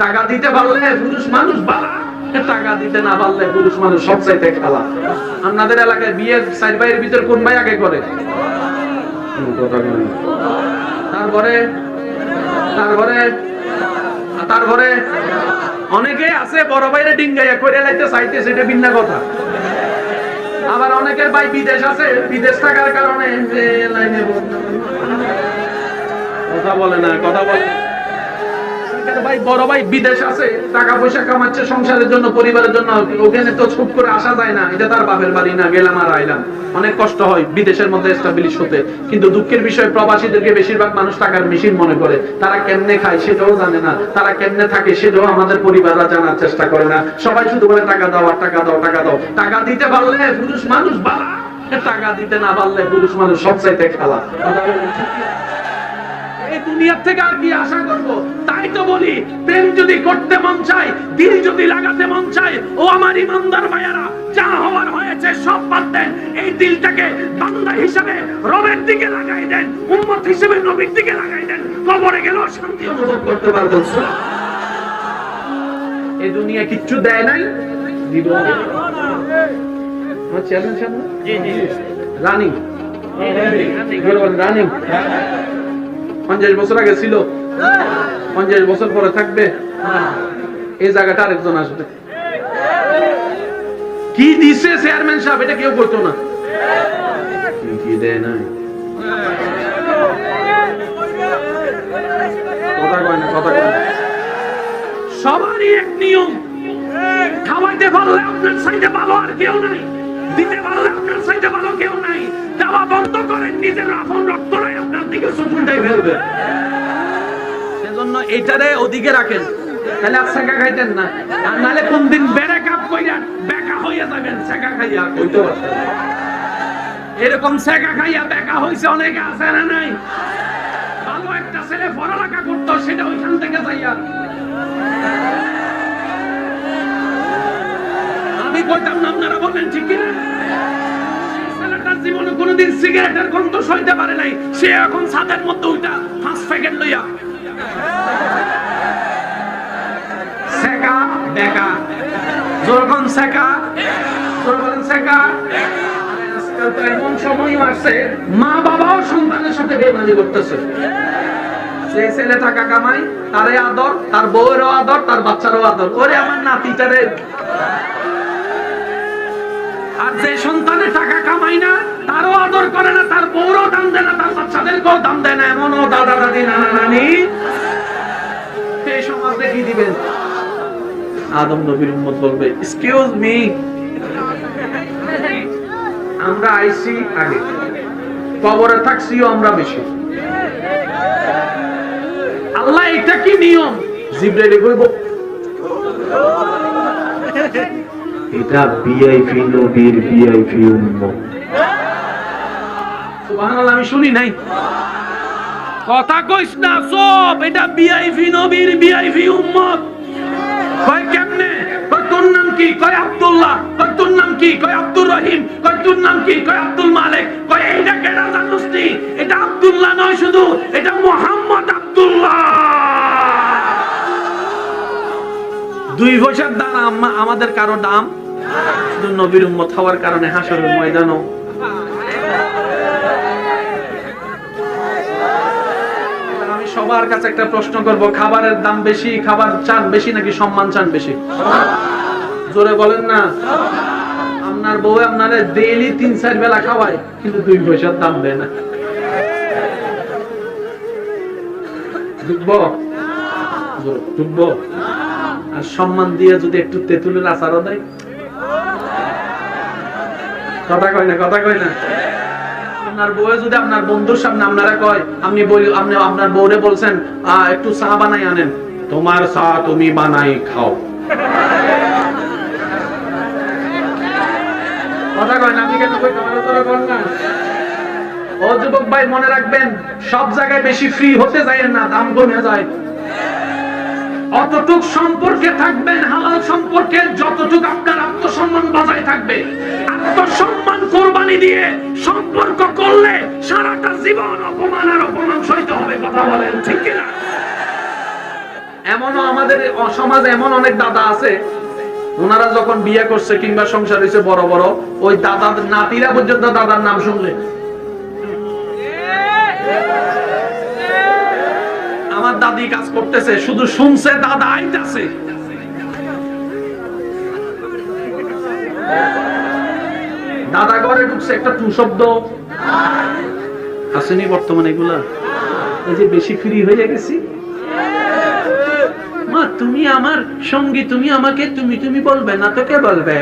টাকা দিতে পারলে পুরুষ মানুষ বালা, টাকা দিতে না পারলে পুরুষ মানুষ সবচাইতে খালা। আপনাদের এলাকায় বিয়ের 4 ভাইয়ের ভিতর কোন ভাই আগে করে? তারপরে তারপরে তারপরে অনেকে আছে বড় ভাইরে ডিঙ্গাইয়া করে লাইতে চাইতে, সেটা ভিন্ন কথা। আবার অনেকের ভাই বিদেশ আছে, বিদেশ থাকার কারণে লাইনে কথা বলে না, কথা বলে ভাই বড় ভাই বিদেশ আছে, টাকা পয়সা কামাচ্ছে সংসারের জন্য, পরিবারের জন্য, ওখানে তো ছুট করে আসা যায় না, এটা তার বাপের বাড়ি না, গেলাম আর আইলাম। অনেক কষ্ট হয় বিদেশের মধ্যে এস্টাবলিশ হতে। কিন্তু দুঃখের বিষয় প্রবাসীদেরকে বেশিরভাগ মানুষ টাকার মেশিন মনে করে। তারা কেমনে খায় সেটাও জানে না, তারা কেমনে থাকে সেটাও আমাদের পরিবাররা জানার চেষ্টা করে না। সবাই শুধু বলে টাকা দাও আর টাকা দাও, টাকা দাও। টাকা দিতে পারলে পুরুষ মানুষ বালা, টাকা দিতে না পারলে পুরুষ মানুষ সবচাইতে খালা। এই দুনিয়ার থেকে আর কি আশা করব? তাই তো বলি, প্রেম যদি করতে মন চায়, দিল যদি লাগাতে মন চায়, ও আমার ইমানদার ভাইয়ারা, যা হওয়ার হয়েছে সব বাদ দেন। এই দিলটাকে বান্দা হিসেবে রবের দিকে লাগাই দেন, উম্মত হিসেবে নবীর দিকে লাগাই দেন। কবরে গেলেও শান্তি অনুভব করতে পারবেন। এই দুনিয়া কিচ্ছু দেয় নাই, দিব না। আমার চ্যালেঞ্জ সামনে জি জি রানিং রানিং 50 বছর আগে ছিল, 50 বছর পরে থাকবে। এই জায়গাটা আরেকজন আসবে। কি দিছে চেয়ারম্যান সাহেব, এটা কেউ বলতো না। কি দেয় নাই, কথা কয় না, কথা কয় না। সবারই এক নিয়ম, খাওয়াইতে পারলে আপনার সাইডে ভালো আর কেউ নাই, দিতে পারলে আপনার সাইডে ভালো কেউ নাই। দেওয়া বন্ধ করেন, নিজের আপন রক্তরাই আপনার দিকে চুলটাই ফেলবে। সেজন্য এটারে ওদিকে রাখেন, তাহলে আর শেখা খাইতেন না। আর নাহলে কোন দিন বেড়ে কাপ কইরা বেকা হইয়া যাবেন শেখা খাইয়া, কইতে পারছেন। এরকম শেখা খাইয়া বেকা হইছে অনেকে আছে না নাই? ভালো একটা ছেলে পড়ালেখা করতো, সেটা ওইখান থেকে যাইয়া। আমি কইতাম না, আপনারা বলেন ঠিক কিনা? ছেলেটার জীবনে কোনোদিন সিগারেটের গন্ধ সইতে পারে নাই, সে এখন ছাদের মধ্যে উঠা 5 প্যাকেট লইয়া সেকা দেখা। যখন সেকা, যখন সেকা, আজকাল তো এমন সময় আসছে মা বাবাও সন্তানের সাথে বেইমানি করতেছে। যে ছেলে টাকা কামায় তারে আদর, তার বউয়েরও আদর, তার বাচ্চারও আদর। ওরে আমার নাতিটারে। আর যে সন্তানে টাকা কামায় না, তারও আদর করে না, তার বউরও দাম দেয় না, তার বাচ্চাদেরকেও দাম দেয় না। এমনও দাদা দাদি নানা নানি এই সমাজ দেখিয়ে দিবেন। আদম নবীর উম্মত বলবে, এক্সকিউজ মি, আমরা আইসি আগে, কবরে থাকছিও আমরা বেশি। আল্লাহ এটা কি নিয়ম? জিবরাইল কইব এটা ভিআইপি নবীর ভিআইপি উম্মত। সুবহানাল্লাহ, আমি শুনি নাই কথা কইস না সব। এটা ভিআইপি নবীর ভিআইপি উম্মত। কয় কেমনে? কয় তোর নাম কি? কয় আব্দুল্লাহ। কয় তোর নাম কি? কয় আব্দুর রহিম। কয় তোর নাম কি? কয় আব্দুল মালিক। কয় এইটা কেডা জানোস নি? এটা আব্দুল্লাহ নয় শুধু, এটা মুহাম্মদ আব্দুল্লাহ। 2 পয়সার দাম আমাদের কারো দাম, শুধু নবীর উম্মত হওয়ার কারণে হাসরের ময়দানও। আমি সবার কাছে একটা প্রশ্ন করব, খাবারের দাম বেশি, খাবার চান বেশি নাকি সম্মান চান বেশি? জোরে বলেন না। আপনার বউ আপনারে ডেইলি 3-4 বেলা খাওয়ায়, কিন্তু 2 পয়সার দাম দেয় না। ঢুকবো আর সম্মান দিয়ে যদি একটু তেঁতুলের আচারও দেয়, কথা কয় না, কথা কয় না। আপনার বউ যদি আপনার বন্ধুর সামনে আপনারা কয়, আপনি আপনার বউরে বলছেন একটু চা বানাই আনেন, তোমার চা তুমি বানাই খাও, কথা কয় না। আপনি কেন কই না? ও যুবক ভাই, মনে রাখবেন, সব জায়গায় বেশি ফ্রি হতে যায় না, দাম কমে যায়। অতটুক সম্পর্কে থাকবেন, হালাল সম্পর্কে, যতটুক আপনার আত্মসম্মান বজায় থাকবে। আত্মসম্মান কোরবানি দিয়ে সম্পর্ক করলে সারাটা জীবন অপমান আর অপমান সইতে হবে, কথা বলেন ঠিক কিনা? এমনও আমাদের সমাজে এমন অনেক দাদা আছে, ওনারা যখন বিয়ে করছে কিংবা সংসার হয়েছে বড় বড়, ওই দাদার নাতিরা পর্যন্ত দাদার নাম শুনলে আমার দাদি কাজ করতেছে, শুধু শুনছে দাদা আইতাছে। দাদা ঘরে ঢুকছে, একটা টু শব্দ আসেনি বর্তমানে। এগুলা এই যে বেশি ফ্রি হয়ে গেছি, মা তুমি আমার সঙ্গী, তুমি আমাকে তুমি তুমি বলবে না তো কে বলবে?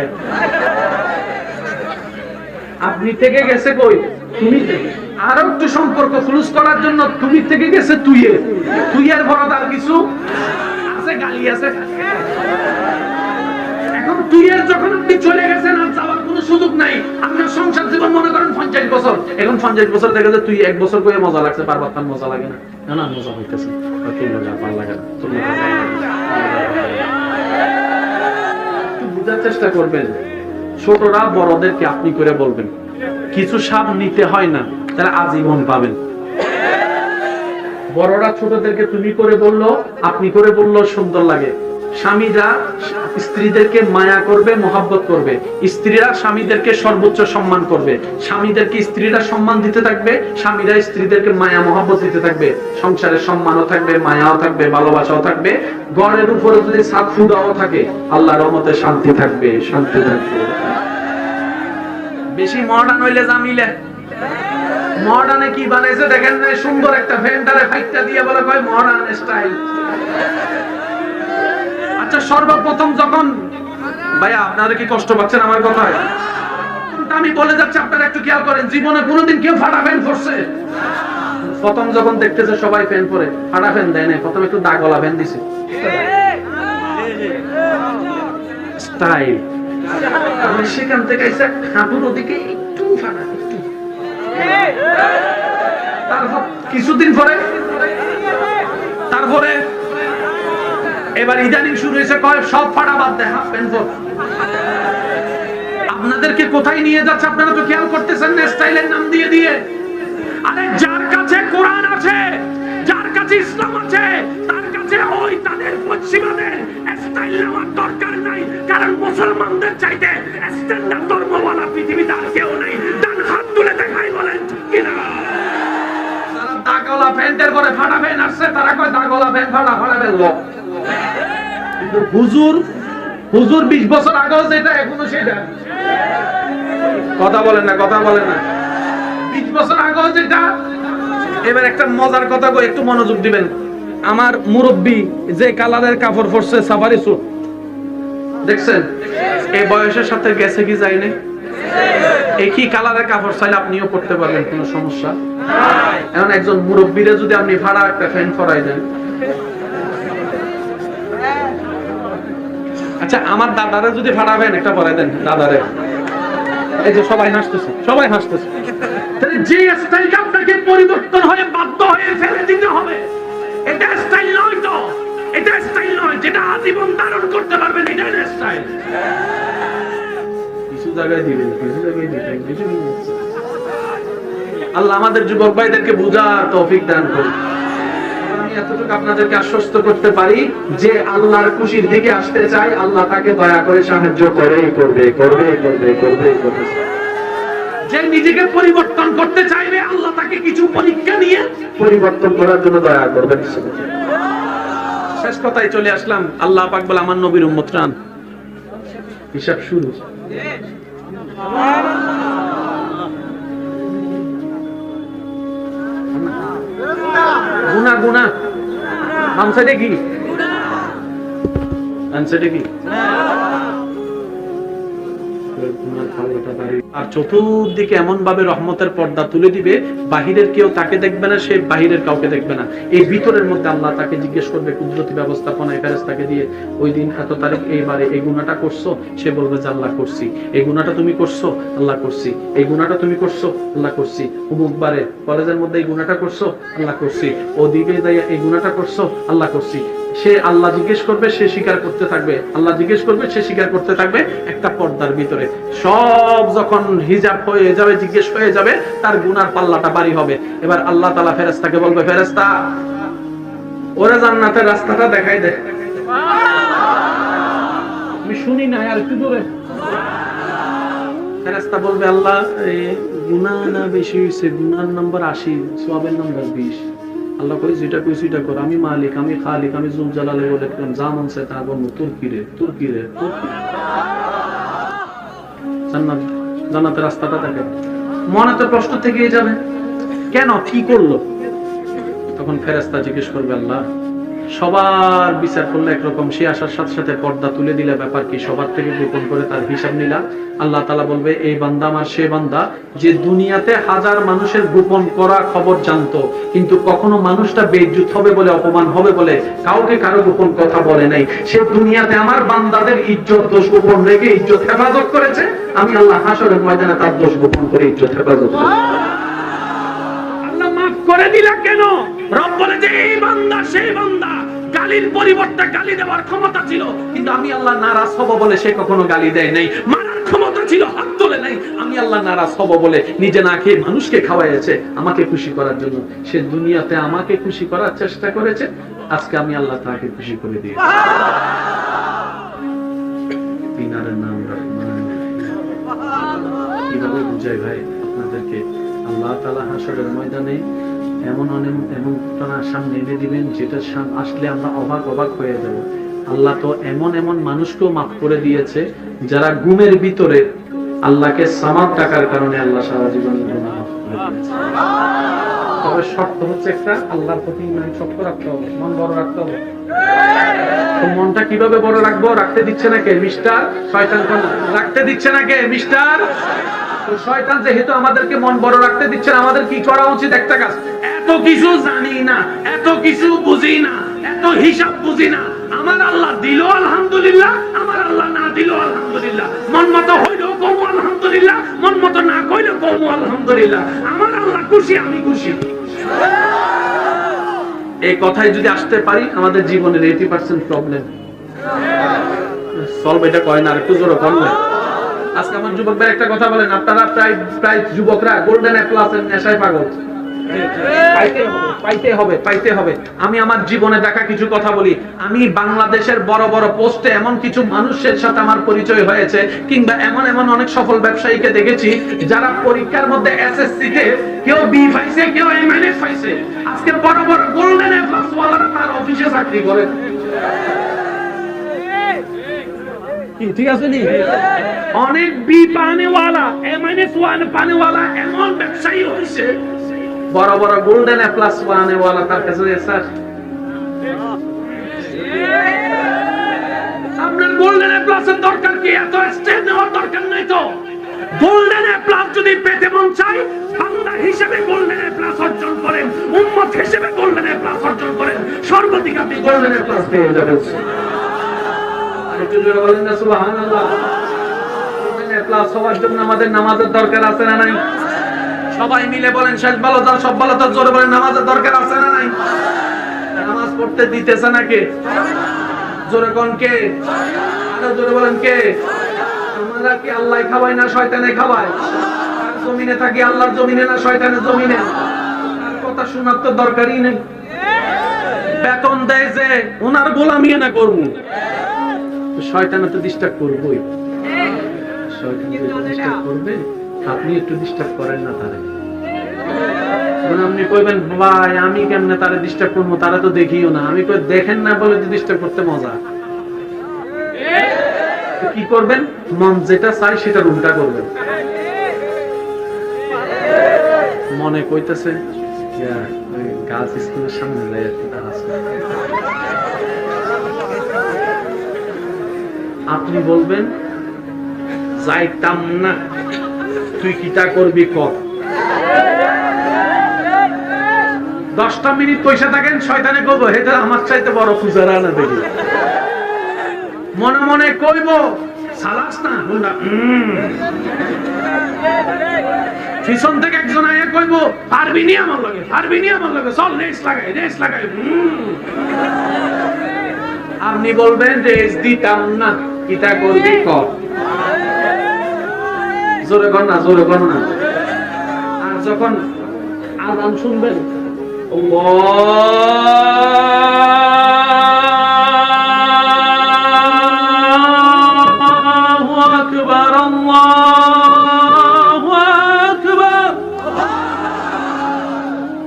আপনি থেকে গেছে কই তুমি, আরো একটু সম্পর্ক ক্লোজ করার জন্য তুমি থেকে গেছে তুই এর বড় আর কিছু আছে? গালি আছে। এখন তুই এর যখন আপনি চলে গেছেন আর যাওয়ার কোনো সুযোগ নাই। আপনার সংসার জীবন মনে করেন 50 বছর, এখন 50 বছর থেকে যে তুই 1 বছর করে মজা লাগছে, বারবার তার মজা লাগে না? না মজা হইতেছে, ভালো লাগে না। একটু বুঝার চেষ্টা করবেন। ছোটরা বড়দেরকে আপনি করে বলবেন। কিছু সাপ নিতে হয় না, তারা আজীবন পাবেন। বড়রা ছোটদেরকে তুমি করে বললো, আপনি করে বললো সুন্দর লাগে। স্বামীরা স্ত্রীদেরকে মায়া করবে, মহাব্বত করবে। স্ত্রীরা স্বামীদেরকে সর্বোচ্চ সম্মান করবে। স্বামীদেরকে স্ত্রীরা সম্মান দিতে থাকবে, স্বামীরা স্ত্রীদেরকে মায়া মহাব্বত দিতে থাকবে। সংসারে সম্মানও থাকবে, মায়াও থাকবে, ভালোবাসাও থাকবে। ঘরের উপরে যদি ছাদ ফুদাও থাকে, আল্লাহর রহমতে শান্তি থাকবে, শান্তি থাকবে। বেশি মডার্ন হইলে জামিলে। মডার্নে কি বানাইছে দেখেন না? সুন্দর একটা ফ্যানটারে ফাইটটা দিয়ে বলে কয় মডার্ন স্টাইল। আচ্ছা, সর্বপ্রথম যখন ভাইয়া আপনারা কি কষ্ট পাচ্ছেন আমার কথায়? আমি বলে যাচ্ছি, আপনারা একটু খেয়াল করেন। জীবনে কোনোদিন কেউ ফাটা ফ্যান পরছে? প্রথম যখন দেখতেছে সবাই ফ্যান পরে, ফাটা ফ্যান দেয় না, প্রথম একটু দাগওয়ালা ফ্যান দিছে। স্টাইল। সেখান থেকে এসে হাঁটুর ওদিকে একটু ফাটা, একটু। তারপর কিছুদিন পরে, তারপরে এবার ইদানিং শুরু হয়েছে কয় সব ফাটা বাদ দেয়, হাফ প্যান্ট পর। আপনাদেরকে কোথায় নিয়ে যাচ্ছে আপনারা তো খেয়াল করতেছেন না? স্টাইলের নাম দিয়ে দিয়ে। আরে যার কাছে কোরআন আছে, যার কাছে ইসলাম আছে, তার কাছে ওই তাদের পশ্চিমাদের স্টাইল নেওয়ার দরকার নাই। কারণ মুসলমানদের চাইতে স্ট্যান্ডার্ড ধর্মওয়ালা পৃথিবীতে আর কেউ নাই। ডান হাত তুলে দেখাই, বলেন ঠিক কিনা? যারা দাগওয়ালা প্যান্টের পরে ফাটা প্যান্ট আসছে, তারা কয় দাগওয়ালা প্যান্ট ফাটা ফাটা ফেলবো। কিন্তু হুজুর 20 বছর আগেও যেটা, এখনো সেটা। কথা বলেন না, কথা বলেন না। 20 বছর আগেও যেটা। এবার একটা মজার কথা কই, একটু মনোযোগ দিবেন। আমার মুরব্বি যে কালারের কাপড় পরছে, সাফারি স্যুট, দেখছেন? এই বয়সের সাথে গেছে কি যায় না? একই কালারের কাপড় চাইলে আপনিও পরতে পারবেন, কোনো সমস্যা নাই। এখন একজন মুরব্বিরে যদি আপনি ফাড়া একটা ফ্যান পরাই দেন, আচ্ছা আমার দাদারে যদি ফাড়াবেন একটা পরাই দেন দাদারে, এই যে সবাই হাসতেছে, সবাই হাসতেছে। তাহলে যে স্টাইলটা আপনাকে পরিবর্তন হয়ে বাধ্য হয়ে ফেলে দিতে হবে, এটা স্টাইল নয় তো, এটা স্টাইল নয়। যেটা আজীবন ধারণ করতে পারবেন, এটা স্টাইল। কিছু জায়গায় দিবেন, কিছু জায়গায় দিবেন। আল্লাহ আমাদের যুবক ভাইদেরকে বুঝার তৌফিক দান করুন। আমি এতটুকু আপনাদেরকে আশ্বস্ত করতে পারি যে আল্লাহর খুশির দিকে আসতে চাই, আল্লাহ তাকে দয়া করে সাহায্য করেই করবে, করবে, করবে, করবে, করবে। যে নিজেকে পরিবর্তন করতে চাইবে, আল্লাহ তাকে কিছু পরীক্ষা নিয়ে পরিবর্তন করার জন্য দয়া করবেন। শেষ কথায় চলে আসলাম। আল্লাহ পাক বলে আমার নবীর উম্মতরা, হিসাব শুরু। গুনা গুনা বাম সাইডে কি, ডান সাইডে কি? আর চতুর্দিকে এমন ভাবে রহমতের পর্দা তুলে দিবে, বাহিরের কেউ তাকে দেখবে না, সে বাহিরের কাউকে দেখবে না। এই ভিতরের মধ্যে আল্লাহ তাকে জিজ্ঞেস করবে কুদরতি ব্যবস্থাপনায় ফেরেশতাকে দিয়ে, ওই দিন এত তারিখ এইবারে এই গুনাহটা করছো? সে বলবে যে আল্লাহ করছি। এই গুনাহটা তুমি করছো? আল্লাহ করছি। এই গুনাহটা তুমি করছো? আল্লাহ করছি। অমুক বারে কলেজের মধ্যে এই গুনাহটা করছো? আল্লাহ করছি। ওদিকে যাইয়া এই গুনাহটা করছো? আল্লাহ করছি। সে আল্লাহ জিজ্ঞেস করবে, সে স্বীকার করতে থাকবে, আল্লাহ জিজ্ঞেস করবে, সে স্বীকার করতে থাকবে। একটা পর্দার ভিতরে সব যখন হিজাব হয়ে যাবে, জিজ্ঞেস হয়ে যাবে, তার গুনার পাল্লাটা ভারী হবে। এবার আল্লাহ তাআলা ফেরেশতাকে বলবে, ফেরেশতা ওরা জান্নাতের রাস্তাটা দেখাই দেয়। আমি শুনি না, আর একটু জোরে। ফেরেশতা বলবে আল্লাহ গুনাহ না বেশি হইছে, গুনাহর নাম্বার 80, সওয়াবের নাম্বার 20। আল্লাহ কই যেটা কইছি এটা কর, আমি মালিক, আমি খালিক, আমি জুল জালালে বলে যা মন চায় তা করব। তুর্কি রে জান্নাতের রাস্তাটা দেখে। মনে তো প্রশ্ন থেকেই যাবে, কেন, কি করলো? তখন ফেরেশতা জিজ্ঞেস করবে আল্লাহ সবার বিচার করলে একরকম, সে আসার সাথে সাথে পর্দা তুলে দিলে ব্যাপার কি, সবার থেকে গোপন করে তার হিসাব নিলা। আল্লাহ তাআলা বলবে এই বান্দা আমার সে বান্দা যে দুনিয়াতে হাজার মানুষের গোপন করা খবর জানতো, কিন্তু কখনো মানুষটা বেইজ্জত হবে বলে, অপমান হবে বলে কাউকে কারো গোপন কথা বলে নাই। সে দুনিয়াতে আমার বান্দাদের ইজ্জত দোষ গোপন রেখে ইজ্জত হেফাজত করেছে। আমি আল্লাহ হাসরের ময়দানে তার দোষ গোপন করে ইজ্জত হেফাজত করব। আল্লাহ মাফ করে দিলা কেন? রব বলে যে এই বান্দা সেই বান্দা, গালির পরিবর্তে গালি দেওয়ার ক্ষমতা ছিল, কিন্তু আমি আল্লাহ নারাজ হব বলে সে কখনো গালি দেয় নাই। মারার ক্ষমতা ছিল, হাত তোলে নাই। আমি আল্লাহ নারাজ হব বলে নিজে না খেয়ে মানুষকে খাওয়াইছে আমাকে খুশি করার জন্য। সে দুনিয়াতে আমাকে খুশি করার চেষ্টা করেছে, আজকে আমি আল্লাহ তাকে খুশি করে দিয়েছি। তিনারের নাম রহমান। কিভাবে বুঝাই ভাই আপনাদেরকে? আল্লাহ তাআলা হাসরের ময়দানে এমন ঘটনার সামনে এনে দিবেন যেটা আসলে আমরা অবাক হয়ে যাব। আল্লাহ তো এমন মানুষকেও মাফ করে দিয়েছে যারা ঘুমের ভিতরে আল্লাহকে সামাদ টাকার কারণে আল্লাহ সারা জীবন গুনাহ মাফ করে দিয়েছে। তবে শর্ত হচ্ছে একটা, আল্লাহর প্রতি ইমান শক্ত রাখতে হবে, মন বড় রাখতে হবে। তো মনটা কিভাবে বড় রাখবো? রাখতে দিচ্ছে না কে? মিস্টার শয়তান। কোন রাখতে দিচ্ছে না কে? মিস্টার শয়তান। যেহেতু আমাদেরকে মন বড় রাখতে দিচ্ছে না, আমাদের কি করা উচিত? একটা কাজ, এত কিছু জানি না, এত কিছু বুঝি না, এত হিসাব বুঝি না, আমার আল্লাহ দিল আলহামদুলিল্লাহ, আমার আল্লাহ না দিল আলহামদুলিল্লাহ। মন মতো হইলেও কমু আলহামদুলিল্লাহ, মন মতো না কইলেও কমু আলহামদুলিল্লাহ। আমার আল্লাহ খুশি, আমি খুশি। এই কথাই যদি আসতে পারি, আমাদের জীবনের 80% প্রবলেম সলভ। এটা কয় না, আর একটু জোরে কম না। আজকে আমার যুবকদের একটা কথা বলেন, আপনারা প্রায় যুবকরা গোল্ডেন প্লাস এর নেশায় পাগল। পাইতে হবে। আমি আমার জীবনে দেখা কিছু কথা বলি। আমি বাংলাদেশের বড় বড় পোস্টে এমন কিছু মানুষের সাথে আমার পরিচয় হয়েছে, কিংবা এমন অনেক সফল ব্যবসায়ীকে দেখেছি যারা পরীক্ষার মধ্যে এসএসসি তে কেউ বি পাইছে, কেউ এ মাইনাস পাইছে। আজকে বড় বড় গোল্ডেন প্লাস ওয়ালারা তার অফিসে চাকরি করে। ঠিক আছে নি? অনেক বি পানেওয়ালা, এ মাইনাস ওয়ান পানেওয়ালা এমন ব্যবসায়ী হয়েছে, বড় বড় গোল্ডেন প্লাস পানেওয়ালা তার কাছে স্যার আপনার গোল্ডেন প্লাস এর দরকার কি? এত স্টেজ নেওয়ার দরকার নাই তো। গোল্ডেন প্লাস যদি পেতে মন চাই, বান্দা হিসেবে গোল্ডেন প্লাস অর্জন করেন, উম্মত হিসেবে গোল্ডেন প্লাস অর্জন করেন, সর্বাধিক আপনি গোল্ডেন প্লাস পেয়ে যাবেন। বলেন না সুবহানাল্লাহ। গোল্ডেন প্লাস হওয়ার জন্য আমাদের নামাজের দরকার আছে না নাই? সবাই মিলে বলেন, শেষ ভালো তার সব ভালো তার, জোরে বলেন নামাজের দরকার আছে না নাই? নামাজ পড়তে দিতেছে না কে? জোরে কোন কে? আরো জোরে বলেন কে? আমরা কি আল্লাহ খাওয়াই না শয়তানে খাওয়ায়? আর জমিনে থাকি আল্লাহর জমিনে না শয়তানের জমিনে? আর কথা শোনার তো দরকারই নেই। বেতন দেয় যে ওনার গোলামি না করবো, শয়তানে তো ডিস্টার্ব করবোই। শয়তান ডিস্টার্ব করবে, আপনি একটু ডিস্টার্ব করেন না তারে। আপনি কইবেন ভাই আমি কেমনে তারে ডিস্টার্ব করবো, তারা তো দেখিও না। আমি কই দেখেন না বলে ডিস্টার্ব করতে মজা। কি করবেন? মন যেটা চাই সেটা উল্টা করবেন। মনে কইতেছে গার্লস স্কুলের সামনে আপনি বলবেন যাইতাম না, তুই কিটা করবি কর। 10টা মিনিট পয়সা থাকেন, শয়তানে কইব এটা আমার চাইতে বড় পূজারা না দেখি। মনে মনে কইব সালাস না হুন্ডা। পিছন থেকে একজন আয়া কইব পারবি নি আমার লাগে, পারবি নি আমার লাগে, চল রেস লাগাই। আপনি বলবেন রেস দিতাম না, কিটা করবি কর। জোরে কর না। আর যখন আযান শুনবেন আল্লাহু আকবার, আল্লাহু আকবার।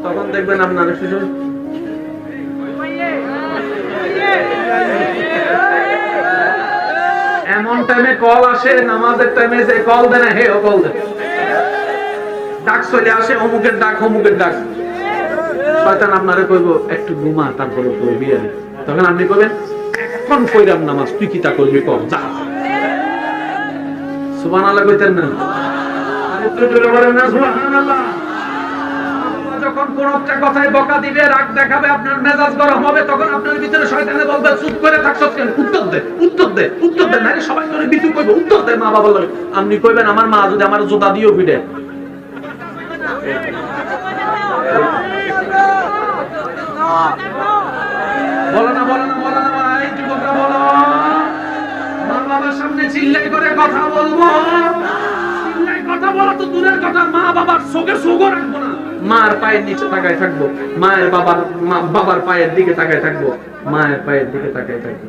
তখন দেখবেন আপনারা শুধু এমন টাইমে কল আসে, নামাজের টাইমে যে কল দেয় না, হে ও কল দেয়, ডাক চলে আসে, অমুকের ডাক, অমুকের ডাক। শয়তান আপনারে কইব একটু ঘুমা, তারপরে কইবি। তখন আপনি কইবেন এখন কইরাম নামাজ, তুই কি তা করবি কর, যা। সুবহানাল্লাহ কইতেন না? একটু জোরে বলেন না সুবহানাল্লাহ। যখন কোন একটা কথায় বকা দিবে, রাগ দেখাবে, আপনার মেজাজ গরম হবে, তখন আপনার ভিতরে শয়তানে বলবে চুপ করে থাকছস কেন, উত্তর দে, উত্তর দে, উত্তর দে। নারে সবাই করে বিতু কইব উত্তর দে, মা বাবা লাগে। আপনি কইবেন আমার মা যদি আমার জুতা দিও ভিড়ে। বলো না, বলো না, বলো না ভাই, যুবকরা বলো। মা বাবার সামনে চিল্লাই করে কথা বলবো, চিল্লাই কথা বলা তো দূরের কথা, মা বাবার চোখে চোখও রাখবো না। মার পায়ের নিচে তাকায় থাকবো, মায়ের বাবার পায়ের দিকে তাকায় থাকবো, মায়ের পায়ের দিকে তাকায় থাকবো।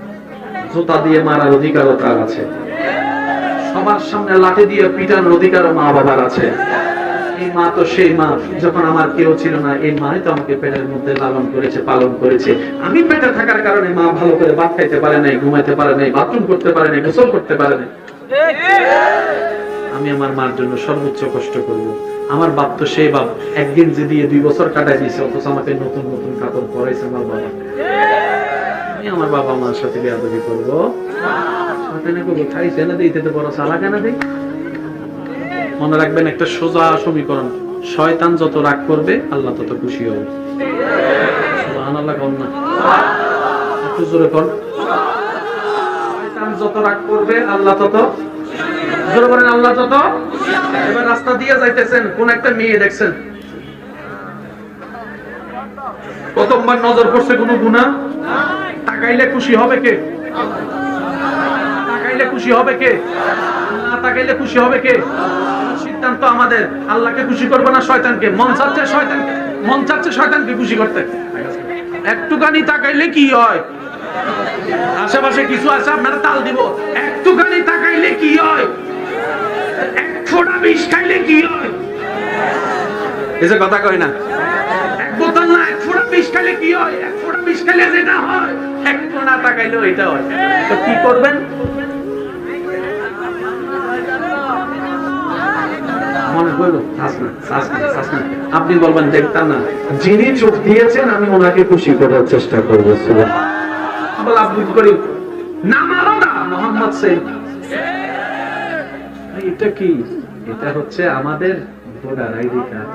জুতা দিয়ে মারার অধিকারও তার আছে, সবার সামনে লাঠি দিয়ে পিটানোর অধিকারও মা বাবার আছে। এই মা তো সেই মা, যখন আমার কেউ ছিল না, এই মাই তো আমাকে পেটের মধ্যে লালন করেছে, পালন করেছে। আমি পেটে থাকার কারণে মা ভালো করে ভাত খাইতে পারে নাই, ঘুমাইতে পারে নাই, বাথরুম করতে পারে নাই, গোসল করতে পারে নাই। আমি আমার মার জন্য সর্বোচ্চ কষ্ট করব। আমার বাপ তো সেই বাপ, একদিন যে দিয়ে 2 বছর কাটাই দিয়েছে, অথচ আমাকে নতুন নতুন কাপড় পরাইছে আমার বাবা। আমি আমার বাবা মার সাথে বেয়াদবি করবো? শয়তানে করবো খাইছে না দিতে তো বড় সালা কেন দেই? মনে রাখবেন একটা সোজা সমীকরণ, শয়তান যত রাগ করবে আল্লাহ তত খুশি হবে। সুবহানাল্লাহ কোন না? একটু জোরে কোন। শয়তান যত রাগ করবে আল্লাহ তত, জোরে বলেন আল্লাহ তত। এবার রাস্তা দিয়ে যাইতেছেন, কোন একটা মেয়ে দেখছেন, প্রথমবার নজর পড়ছে কোনো গুনাহ, তাকাইলে খুশি হবে কে? তাকাইলে খুশি হবে কে? না তাকাইলে খুশি হবে কে? সিদ্ধান্ত আমাদের। আল্লাহকে খুশি করবো না শয়তানকে? মন চাচ্ছে শয়তানকে খুশি করতে। একটুখানি তাকাইলে কি হয়? আশেপাশে কিছু আছে, আপনারা তাল দিব। একটুখানি তাকাইলে কি হয়? 1 ফোঁটা বিষ খাইলে কি হয়? এসে কথা কয় না। এক বোতল না, 1 ফোঁটা বিষ খাইলে কি হয়? 1 ফোঁটা বিষ খাইলে যেটা হয়, একটু না তাকাইলেও এটা হয়। তো কি করবেন? মনে করলো আপনি বলবেন দেখতাম না, যিনি চোখ দিয়েছেন আমি ওনাকে খুশি করার চেষ্টা করবো। এটা কি? এটা হচ্ছে আমাদের ভোটার আইডি কার্ড।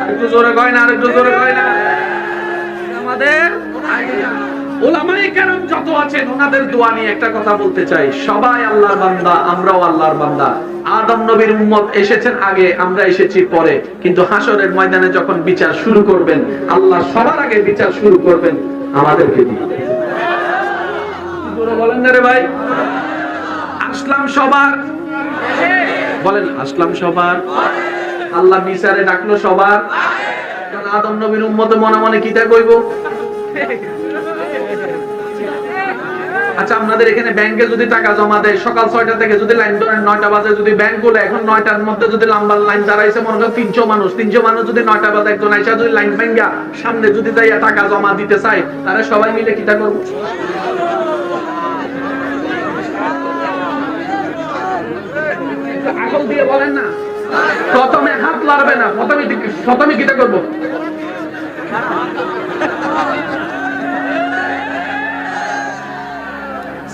আরেকটু জোরে কয় না, আরেকটু জোরে কয় না। আমাদের ওলামায়ে কেরাম যত আছেন ওনাদের দোয়া নিয়ে একটা কথা বলতে চাই। সবাই আল্লাহর বান্দা, আমরাও আল্লাহর বান্দা। আদম নবীর উম্মত এসেছেন আগে, আমরা এসেছি পরে, কিন্তু হাসরের ময়দানে যখন বিচার শুরু করবেন, আল্লাহ সবার আগে বিচার শুরু করবেন আমাদেরকে দিয়ে। বলেন না রে ভাই, আসলাম সবার, বলেন আসলাম সবার। আল্লাহ বিচারে ডাকলো সবার, কারণ আদম নবীর উম্মত মনে মনে কিটা কইব। আচ্ছা, আপনাদের এখানে ব্যাংকে যদি টাকা জমা দেয়, সকাল 6টা থেকে যদি লাইন ধরেন, 9টা বাজে যদি ব্যাংক গুলো, এখন 9টার মধ্যে যদি লম্বা লাইন দাঁড়াইছে, মনে করেন 300 মানুষ যদি 9টা বাজে একজন আইসা যদি লাইন ভাঙ্গা সামনে যদি যাইয়া টাকা জমা দিতে চায়, তারা সবাই মিলে কিটা করবো? আগল দিয়ে বলেন না, প্রথমে হাত লাড়বে না, প্রথমে কিটা করবো?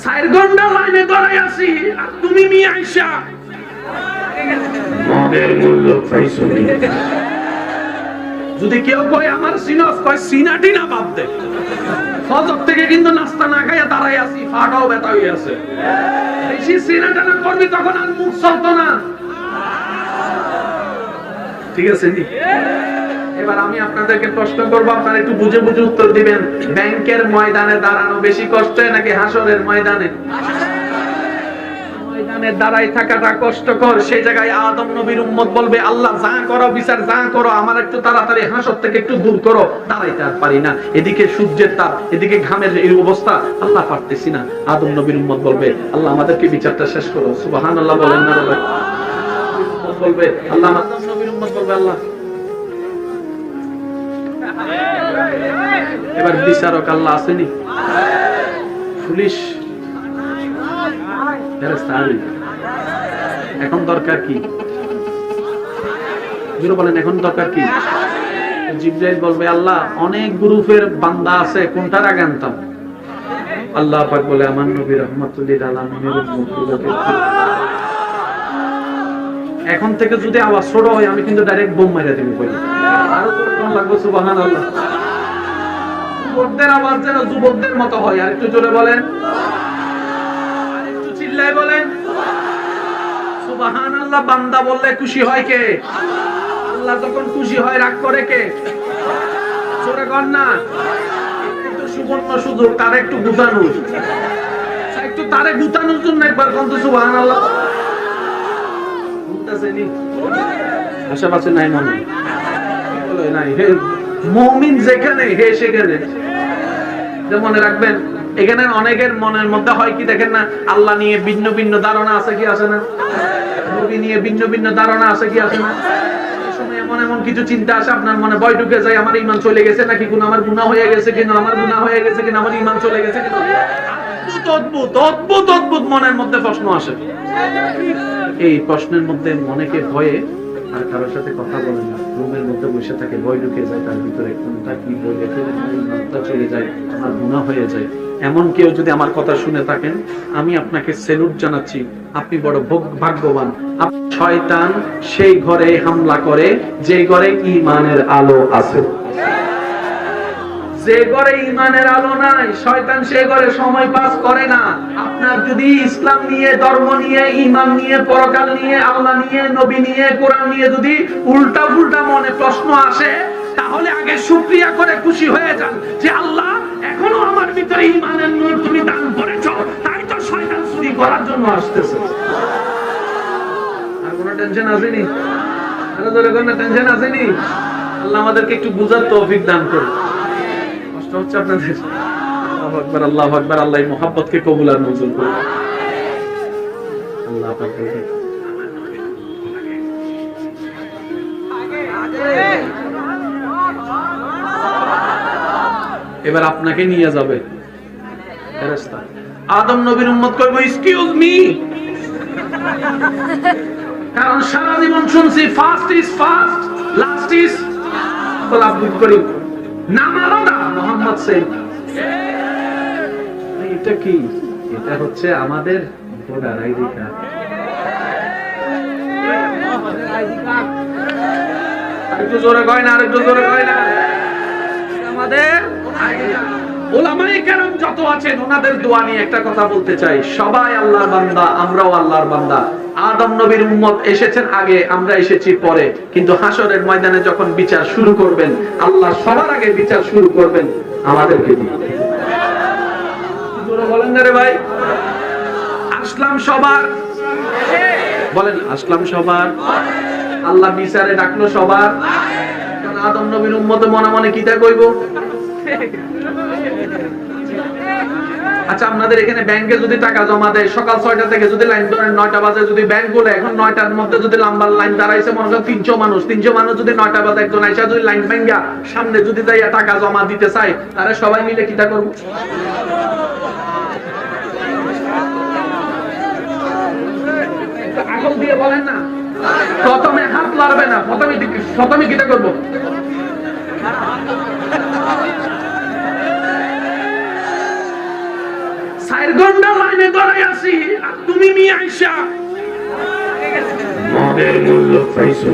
4 ঘন্টা লাইনে দাঁড়াই আছি, আর তুমি নিয়ে আইসা মনের মূল্য পাইছো। যদি কেউ কয় আমার সিনস, কয় সিনাটি না বাদ দে। ফজর থেকে কিন্তু নাস্তা না খাইয়া দাঁড়াই আছি, পাটাও ব্যথা হয়ে আছে। বেশি সিনাটা না করবি, তখন আর মুখ চলতো না। ঠিক আছে নি? এবার আমি আপনাদেরকে প্রশ্ন করবো, আপনারা একটু বুঝে বুঝে উত্তর দিবেন। ব্যাংকের ময়দানে দাঁড়ানো বেশি কষ্ট নাকি হাসরের ময়দানে? ময়দানে দাঁড়াই থাকাটা কষ্টকর। সেই জায়গায় আদম নবীর উম্মত বলবে, আল্লাহ যা করো বিচার যা করো, আমার একটু তাড়াতাড়ি হাসর থেকে একটু দূর করো। দাঁড়াইতে আর পারি না, এদিকে সূর্যের তাপ, এদিকে ঘামের এই অবস্থা, আল্লাহ পারতেছি না। আদম নবীর উম্মত বলবে, আল্লাহ আমাদেরকে বিচারটা শেষ করো। সুবহানাল্লাহ বলেন না বলবে আল্লাহ। আদম নবীর উম্মত বলবে, আল্লাহ এবার বিচারক আল্লাহ আসেনি, পুলিশ এখন দরকার কি? বলেন এখন দরকার কি? জিবরাইল বলবে, আল্লাহ অনেক গ্রুপের বান্দা আছে, কোনটার আগে আনতাম? আল্লাহ পাক বলে, আমার নবী রাহমাতুল্লিল আলামিনের উম্মতগুলোকে এখন থেকে যদি আওয়াজ ছোট হয়, আমি কিন্তু ডাইরেক্ট বোম মাইরা দেব। বলি আরো কোন লাগবে? সুবহানাল্লাহ। যুবকদের আওয়াজ যেন যুবকদের মতো হয়। আর একটু জোরে বলেন, আর একটু চিল্লায় বলেন সুবহানাল্লাহ। বান্দা বললে খুশি হয় কে? আল্লাহ যখন খুশি হয় রাগ করে কে? জোরে কর না। একটু সুবর্ণ সুযোগ তার একটু গুতানোর, একটু তারে গুতানোর জন্য একবার কোন তো সুবহানাল্লাহ। গুতাছেনি আশেপাশে নাই মনে বলে নাই। হে মুমিন যেখানে হে সেখানে। মনে রাখবেন, এখানে অনেকের মনের মধ্যে হয় কি দেখেন না, আল্লাহ নিয়ে ভিন্ন ভিন্ন ধারণা আছে কি আছে না? নবী নিয়ে ভিন্ন ভিন্ন ধারণা আছে কি আছে না? এই সময় এমন এমন কিছু চিন্তা আসে, আপনার মনে ভয় ঢুকে যায়, আমার ঈমান চলে গেছে নাকি, কোন আমার গুনাহ হয়ে গেছে কিনা, আমার গুনাহ হয়ে গেছে কিনা, আমার ঈমান চলে গেছে কিনা। অদ্ভুত অদ্ভুত অদ্ভুত মনের মধ্যে প্রশ্ন আসে। এই প্রশ্নের মধ্যে মনেকে ভয়ে আর কারোর সাথে কথা বলে না, রুমের মধ্যে বসে থাকে, ভয় ঢুকে যায় তার ভিতরে, কোনটা কি বলে ফেলে চলে যায়, আমার গুনাহ হয়ে যায়। এমন কেউ যদি আমার কথা শুনে থাকেন, আমি আপনাকে স্যালুট জানাচ্ছি, আপনি বড় ভাগ্যবান। শয়তান সেই ঘরে হামলা করে যে ঘরে ঈমানের আলো আছে। যে ঘরে ঈমানের আলো নাই, শয়তান সেই ঘরে সময় পাস করে না। আপনার যদি ইসলাম নিয়ে, ধর্ম নিয়ে, ঈমান নিয়ে, পরকাল নিয়ে, আল্লাহ নিয়ে, নবী নিয়ে, কোরআন নিয়ে যদি উল্টা পুল্টা মনে প্রশ্ন আসে, তাহলে আগে শুকরিয়া করে খুশি হয়ে যান যে আল্লাহ এখনো আমার ভিতরে ঈমানের নূর তুমি দান করেছো, তাই তো শয়তান চুরি করার জন্য আসতেছে। আর কোনো টেনশন আসেনি? আরো জোরে কোনো টেনশন আসেনি? আল্লাহ আমাদেরকে একটু বুঝার তৌফিক দান করুন। হচ্ছে আপনাদের। আল্লাহু আকবার, আল্লাহু আকবার। আল্লাহ এই মুহাব্বতকে কবুল আর মঞ্জুর করুন। আল্লাহ পাক বলেন, এবার আপনাকে নিয়ে যাবে ফেরেশতা। আদম নবীর উম্মত কইবো, এক্সকিউজ মি, কারণ সারা জীবন শুনছি first is first, last is last করি। নাম আলাদা, মোহাম্মদ সেন। এটা কি? এটা হচ্ছে আমাদের ভোটার আইডি কার্ড। আরেকটু জোরে কয় না, আরেকটু জোরে কয় না। আমাদের আইডি কার্ড। উলামায়ে কেরাম যত আছেন, ওনাদের দোয়া নিয়ে একটা কথা বলতে চাই। সবাই আল্লাহর বান্দা, আমরাও আল্লাহর বান্দা। আদম নবীর উম্মত এসেছেন আগে, আমরা এসেছি পরে, কিন্তু হাসরের ময়দানে যখন বিচার শুরু করবেন, আল্লাহ সবার আগে বিচার শুরু করবেন আমাদেরকে দিয়ে। বলেন না রে ভাই, আসলাম সবার, বলেন আসলাম সবার। আল্লাহ বিচারে ডাকলো সবার। কারণ আদম নবীর উম্মতে মনে মনে কিতা কইব? আচ্ছা, আপনাদের এখানে ব্যাংকে যদি টাকা জমা দেয়, সকাল 6টা থেকে যদি লাইন ধরেন 9টা বাজে, যদি ব্যাংক বলে এখন 9টার মধ্যে যদি লম্বা লাইন দাঁড়াইছে, মনে করেন 300 মানুষ যদি 9টা বাজে একজন আইসা যদি লাইন ভাঙ্গা সামনে যদি যাইয়া টাকা জমা দিতে চায়, তারা সবাই মিলে কিটা করব? আগল দিয়ে বলেন না, প্রথমে হাত লড়বে না, প্রথমে কিটা করব? 4 ঘন্টা লাইনে দাঁড়াই আছি, আর তুমি মিয়া আইসা মদের মূল্য পাইছো।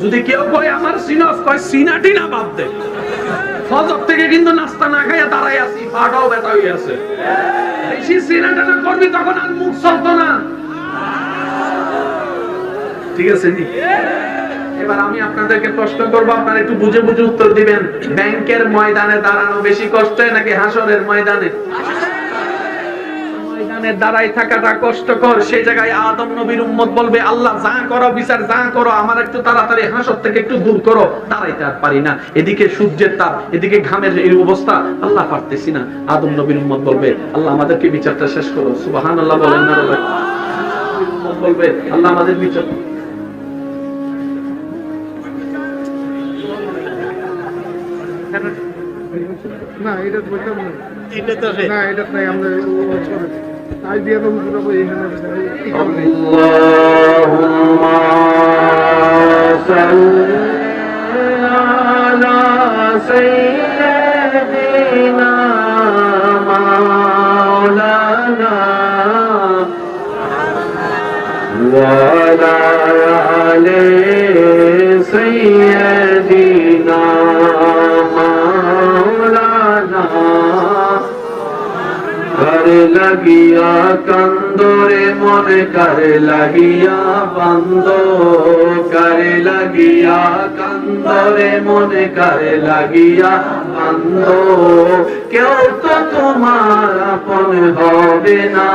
যদি কেউ কয় আমার সিনস, কয় সিনাটি না বাদ দে। ফজর থেকে কিন্তু নাস্তা না খাইয়া দাঁড়াই আছি, পাটাও ব্যথা হয়ে আছে। বেশি সিনাটা না করবি, তখন আর মুখ চলতো না। ঠিক আছে নি? এবার আমি আপনাদেরকে প্রশ্ন করবো, আপনারা একটু বুঝে বুঝে উত্তর দিবেন। ব্যাংকের ময়দানে দাঁড়ানো বেশি কষ্ট নাকি হাসরের ময়দানে? ময়দানে দাঁড়ায় থাকাটা কষ্টকর। সেই জায়গায় আদম নবীর উম্মত বলবে, আল্লাহ যা করো বিচার যা করো, আমার একটু তাড়াতাড়ি হাসর থেকে একটু দূর করো। দাঁড়াইতে আর পারি না, এদিকে সূর্যের তাপ, এদিকে ঘামের এই অবস্থা, আল্লাহ পারতেছি না। আদম নবীর উম্মত বলবে, আল্লাহ আমাদেরকে বিচারটা শেষ করো। সুবহানাল্লাহ বলেন না বলেন? বলবে, আল্লাহ আমাদের বিচার। না এটা বলতাম না, এটা তো না, এটা নাই। আমরা আই দিয়ে তো পুরো এখানে আল্লাহুম্মা সাল্লি আলা সাইয়্যিদিনা মাওলানা ওয়া আলা আলি সাইয়্যিদিনা করে লাগিয়া কান্দরে মনে করে লাগিয়া বান্দ, করে লাগিয়া কান্দরে মনে করে লাগিয়া বান্দ। কেউ তো তোমার আপন হবে না,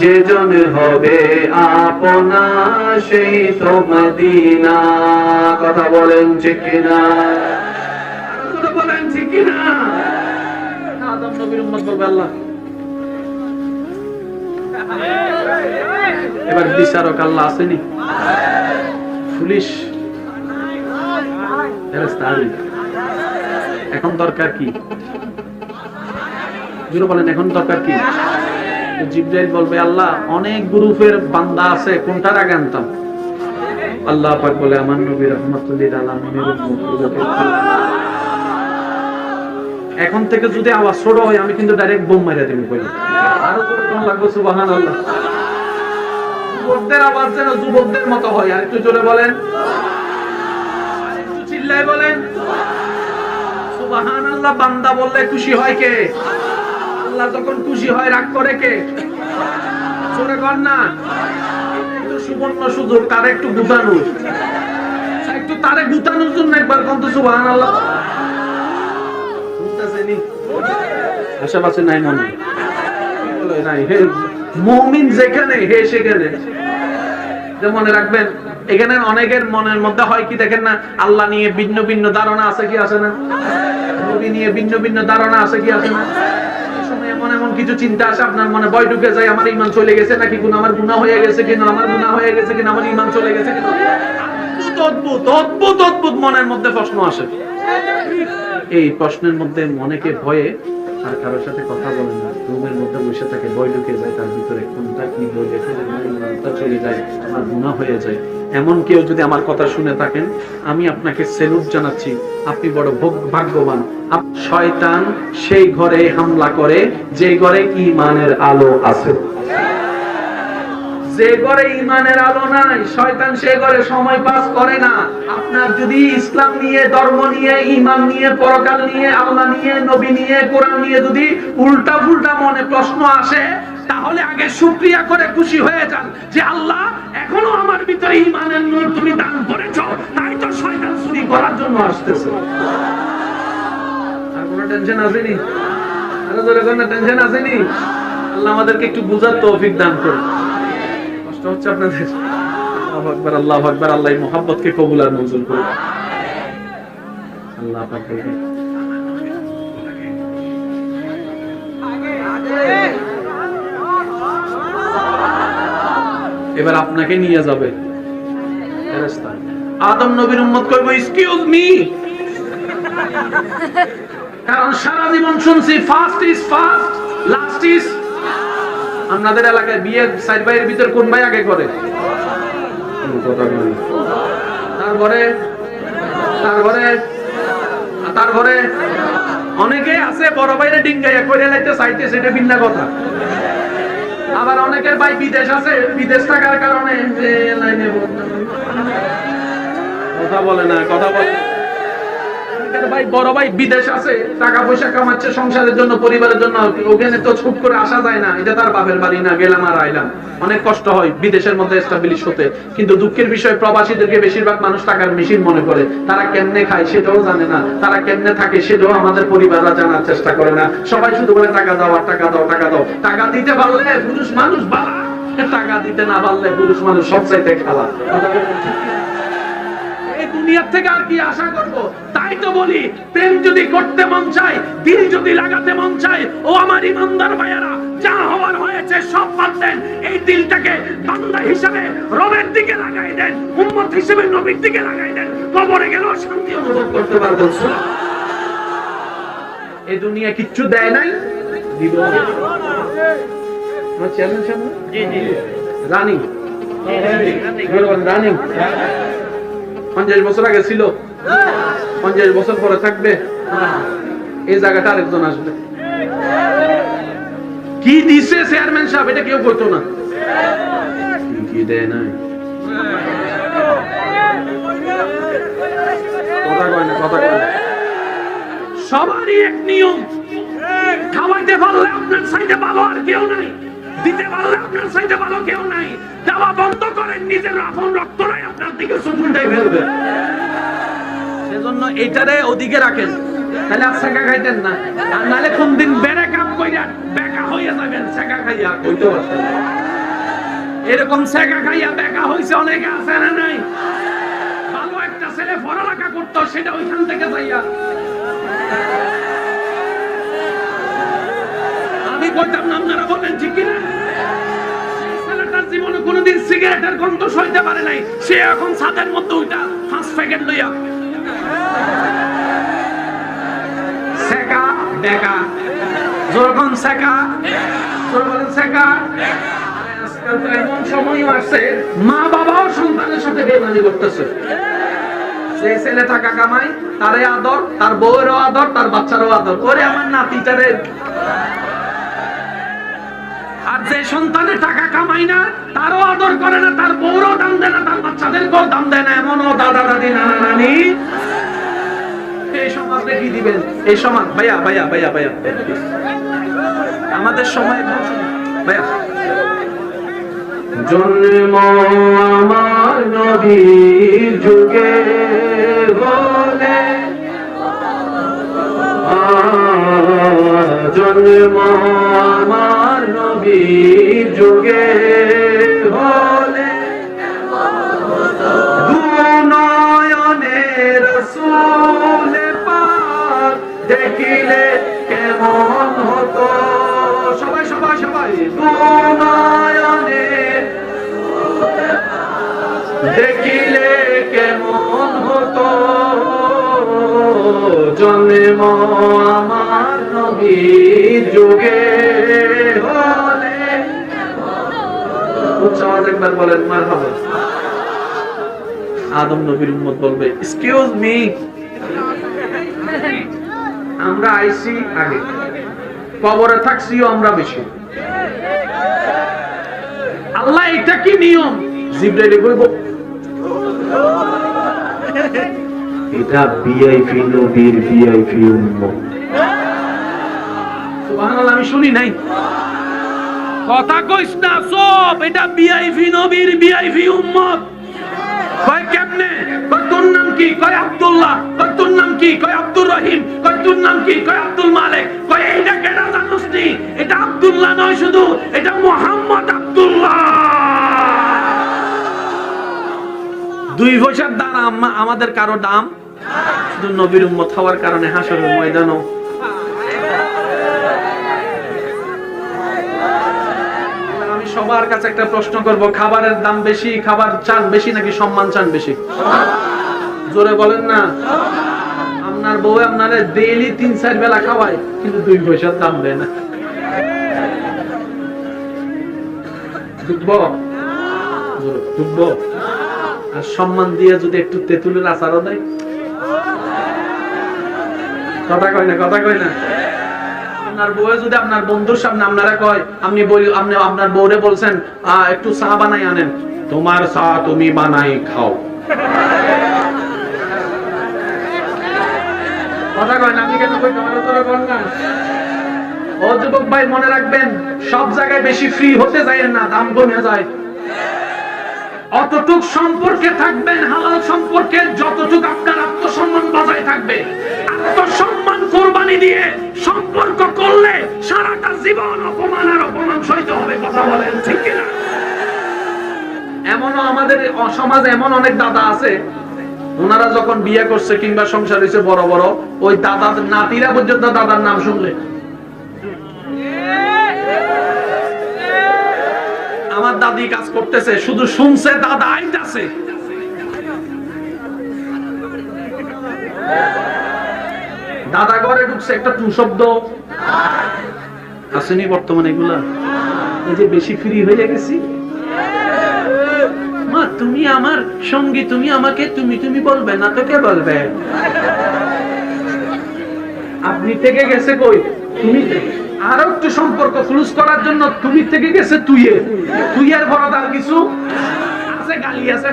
যেজন হবে আপনা সেই তো মদিনা। কথা বলেন ঠিক কিনা? কথা বলেন ঠিক কিনা? আদম নবীর উম্মত বলবে, আল্লাহ এবার বিচারক আল্লাহ আসেনি, পুলিশ এখন দরকার কি? জুড়ে বলেন এখন দরকার কি? জিবরাইল বলবে, আল্লাহ অনেক গ্রুপের বান্দা আছে, কোনটার আগে আনতাম? আল্লাহ পাক বলে, আমার নবী রাহমাতুল লিল আলামিনের উম্মত। এখন থেকে যদি আওয়াজ ছোট হয়, আমি কিন্তু ডাইরেক্ট বোম মেরে দেব। আরো কোন লাগবে? সুবহানাল্লাহ। যুবকদের আওয়াজ যেন যুবকদের মতো হয়। আর একটু জোরে বলেন, একটু চিল্লায় বলেন সুবহানাল্লাহ। বান্দা বললে খুশি হয় কে? আল্লাহ যখন খুশি হয় রাগ করে কে? জোরে কর না। একটু সুবর্ণ সুযোগ তারে একটু গুতানোর, একটু তারে গুতানোর জন্য একবার কোন তো সুবহানাল্লাহ। আশেপাশে নাই মনে নাই, মুমিন যেখানে হে সেখানে। মনে রাখবেন, এখানে অনেকের মনের মধ্যে হয় কি দেখেন না, আল্লাহ নিয়ে ভিন্ন ভিন্ন ধারণা আছে কি আছে না? নবী নিয়ে ভিন্ন ভিন্ন ধারণা আছে কি আছে না? সময় এমন এমন কিছু চিন্তা আসে, আপনার মনে ভয় ঢুকে যায়, আমার ঈমান চলে গেছে নাকি, কোন আমার গুনাহ হয়ে গেছে কিনা, আমার গুনাহ হয়ে গেছে কিনা, আমার ঈমান চলে গেছে কিনা। অদ্ভুত অদ্ভুত অদ্ভুত মনের মধ্যে প্রশ্ন আসে। এই প্রশ্নের মধ্যে অনেকে ভয়ে আর কারোর সাথে কথা বলে না, রুমের মধ্যে বসে থাকে, ভয় ঢুকে যায় তার ভিতরে, কোনটা কি বলে চলে যায়, আমার গুনাহ হয়ে যায়। এমন কেউ যদি আমার কথা শুনে থাকেন, আমি আপনাকে সেলুট জানাচ্ছি, আপনি বড় ভাগ্যবান। শয়তান সেই ঘরে হামলা করে যে ঘরে ঈমানের আলো আছে। যে ঘরে ঈমানের আলো নাই, শয়তান সে ঘরে সময় পাস করে না। আপনার যদি ইসলাম নিয়ে, ধর্ম নিয়ে, ঈমান নিয়ে, পরকাল নিয়ে, আল্লাহ নিয়ে, নবী নিয়ে, কোরআন নিয়ে যদি উল্টা ফুল্টা মনে প্রশ্ন আসে, তাহলে আগে শুকরিয়া করে খুশি হয়ে যান যে আল্লাহ এখনো আমার ভিতরে ঈমানের নূর তুমি দান করেছো, তাই তো শয়তান চুরি করার জন্য আসতেছে। আর কোনো টেনশন আসেনি? আরো জোরে কোনো টেনশন আসেনি? আল্লাহ আমাদেরকে একটু বুঝার তৌফিক দান করুন। কষ্ট হচ্ছে আপনাদের? আল্লাহু আকবার, আল্লাহু আকবার। আল্লাহ এই মুহাব্বতকে কবুল আর মঞ্জুর করুন। আল্লাহ পাক বলেন, এবার আপনাকে নিয়ে যাবে ফেরেশতা। আদম নবীর উম্মত কইবো, এক্সকিউজ মি, কারণ সারা জীবন শুনছি first is first, last is. আপনাদের এলাকায় বিয়ে সাইড ভাইয়ের ভিতর কোন ভাই আগে করে? তারপরে অনেকে আছে বড় ভাইরে ডিঙ্গাইয়া করে লাইতে চাইতে, সেটা ভিন্ন কথা। আবার অনেকের ভাই বিদেশ আছে, বিদেশ থাকার কারণে যে লাইনে কথা বলে না, কথা বলে ভাই বড় ভাই বিদেশ আছে, টাকা পয়সা কামাচ্ছে সংসারের জন্য, পরিবারের জন্য, ওখানে তো ছুট করে আসা যায় না, এটা তার বাপের বাড়ি না, গেলাম আর আইলাম, অনেক কষ্ট হয় বিদেশের মধ্যে এস্টাবলিশ হতে। কিন্তু দুঃখের বিষয় প্রবাসীদেরকে বেশিরভাগ মানুষ টাকার মেশিন মনে করে, তারা কেমনে খায় সেটাও জানে না, তারা কেমনে থাকে সেটাও আমাদের পরিবাররা জানার চেষ্টা করে না। সবাই শুধু বলে টাকা দাও আর টাকা দাও, টাকা দাও। টাকা দিতে পারলে পুরুষ মানুষ বালা, টাকা দিতে না পারলে পুরুষ মানুষ সবচাইতে খালা। এই দুনিয়ার থেকে আর কি আশা করব? তাই তো বলি, প্রেম যদি করতে মন চায়, দিল যদি লাগাতে মন চায়, ও আমার ইমানদার ভাইয়েরা, যা হওয়ার হয়েছে সব বাদ দেন, এই দিলটাকে বান্দা হিসেবে রবের দিকে লাগাই দেন, উম্মত হিসেবে নবীর দিকে লাগাই দেন, কবরে গেলেও শান্তি অনুভব করতে পারবেন। এই দুনিয়া কিচ্ছু দেয় নাই, দিব না। আমার চ্যালেঞ্জ সামনে জি জি রানিং রানিং 50 বছর আগে ছিল, 50 বছর পরে থাকবে, এই জায়গাটা আরেকজন আসবে। কি দিছে চেয়ারম্যান সাহেব এটা কেউ করতো না, কি দেয় নাই, কথা কয় না, কথা কয় না। সবারই এক নিয়ম, খাওয়াইতে পারলে আপনার সাইডে ভালো আর কেউ নাই, দিতে পারলে আপনার সাইডে ভালো কেউ নাই। দেওয়া বন্ধ করেন, নিজের আপন রক্তরাই আপনার দিকে চুলটাই ফেলবে। সেজন্য এইটারে ওদিকে রাখেন, তাহলে আর শেখা খাইতেন না, আর নাহলে কোন দিন বেড়ে কাম কইরা বেকা হইয়া যাবেন, শেখা খাইয়া কইতে পারতেন। এরকম শেখা খাইয়া বেকা হইছে অনেকে, আছে না নাই? ভালো একটা ছেলে পড়ালেখা করতো, সেটা ওইখান থেকে যাইয়া। আমি কইতাম না, আপনারা বলেন ঠিক কিনা? ছেলেটার জীবনে কোনোদিন সিগারেটের গন্ধ সইতে পারে নাই, সে এখন ছাদের মধ্যে ওইটা 5 সেকেন্ড লইয়া সেকা দেখা, যখন সেকা বলেন সেকা। আজকাল তো এমন সময় আসছে, মা বাবাও সন্তানের সাথে বেইমানি করতেছে। যে ছেলে টাকা কামায় তারে আদর, তার বউয়েরও আদর, তার বাচ্চারও আদর করে, আমার নাতিটারে। আর যে সন্তানে টাকা কামায় না, তারও আদর করে না, তার বউরও দাম দেয় না, তার বাচ্চাদেরকেও দাম দেয় না, এমনও দাদা দাদি নানা নানি। এই সমাজ কি দিবেন? এই সমাজ ভাইয়া ভাইয়া ভাইয়া ভাইয়া আমাদের সময় ভাইয়া, জন্ম আমার নবীর যুগে হলে, জন্ম আমার নবীর যুগে হলে, দুনয়নে রাসূল পাক দেখিলে কেমন হতো। সবাই সবাই সবাই, দুনয়নে দেখিলে কেমন হতো, জন্ম আমার নবীর যুগে হলে। উচ্চ আওয়াজ একবার বলেন মারহাবা। আদম নবীর উম্মত বলবে, এক্সকিউজ মি, আমরা আইসি আগে, কবরে থাকছিও আমরা বেশি। আল্লাহ এটা কি নিয়ম? জিবরাইল বলবো এটা ভিআইপি নবীর ভিআইপি উম্মত। সুবহানাল্লাহ, আমি শুনি নাই, কথা কইস না সব, এটা ভিআইপি নবীর ভিআইপি উম্মত। কয় কেমনে? কয় তোর নাম কি? কয় আব্দুল্লাহ। কয় তোর নাম কি? কয় আব্দুর রহিম। কয় তোর নাম কি? কয় আব্দুল মালিক। কয় এইটা কেডা জানোস নি? এটা আব্দুল্লাহ নয় শুধু, এটা মুহাম্মদ আব্দুল্লাহ। 2 পয়সার দাম আমাদের কারো দাম, শুধু নবীর উম্মত হওয়ার কারণে হাসরের ময়দানও। আমি সবার কাছে একটা প্রশ্ন করব, খাবারের দাম বেশি, খাবার চান বেশি নাকি সম্মান চান বেশি? জোরে বলেন না। আপনার বউ আপনারে ডেইলি 3-4 বেলা খাওয়ায়, কিন্তু 2 পয়সার দাম দেয় না। আর সম্মান দিয়ে যদি একটু তেঁতুলের আচারও দেয়, কথা কয় না, কথা কয় না। আপনার বউ যদি আপনার বন্ধুর সামনে আপনারা কয়, আপনি আপনার বউরে বলছেন একটু চা বানাই আনেন, তোমার চা তুমি বানাই খাও, কথা কয় না, আমি কেন কই তোমার তোরা বল না। ও যুবক ভাই মনে রাখবেন, সব জায়গায় বেশি ফ্রি হতে যায় না, দাম কমে যায়। অতটুক সম্পর্কে থাকবেন হালাল সম্পর্কে যতটুক আপনার আত্মসম্মান বজায় থাকবে। আত্মসম্মান কোরবানি দিয়ে সম্পর্ক করলে সারাটা জীবন অপমান আর অপমান সইতে হবে। কথা বলেন ঠিক কিনা? এমনও আমাদের সমাজে এমন অনেক দাদা আছে, ওনারা যখন বিয়ে করছে কিংবা সংসার হয়েছে বড় বড়, ওই দাদার নাতিরা পর্যন্ত দাদার নাম শুনলে আমার দাদি কাজ করতেছে, শুধু শুনছে দাদা আইতাছে। দাদা ঘরে ঢুকছে, একটা টু শব্দ আসেনি বর্তমানে। এগুলা এই যে বেশি ফ্রি হয়ে গেছি, মা তুমি আমার সঙ্গী, তুমি আমাকে তুমি তুমি বলবে না তো কে বলবে? আপনি থেকে গেছে কই তুমি, আরো একটু সম্পর্ক ক্লোজ করার জন্য তুমি থেকে গেছে তুইয়ে, তুইয়ের ভরত আর কিছু আছে? গালি আছে।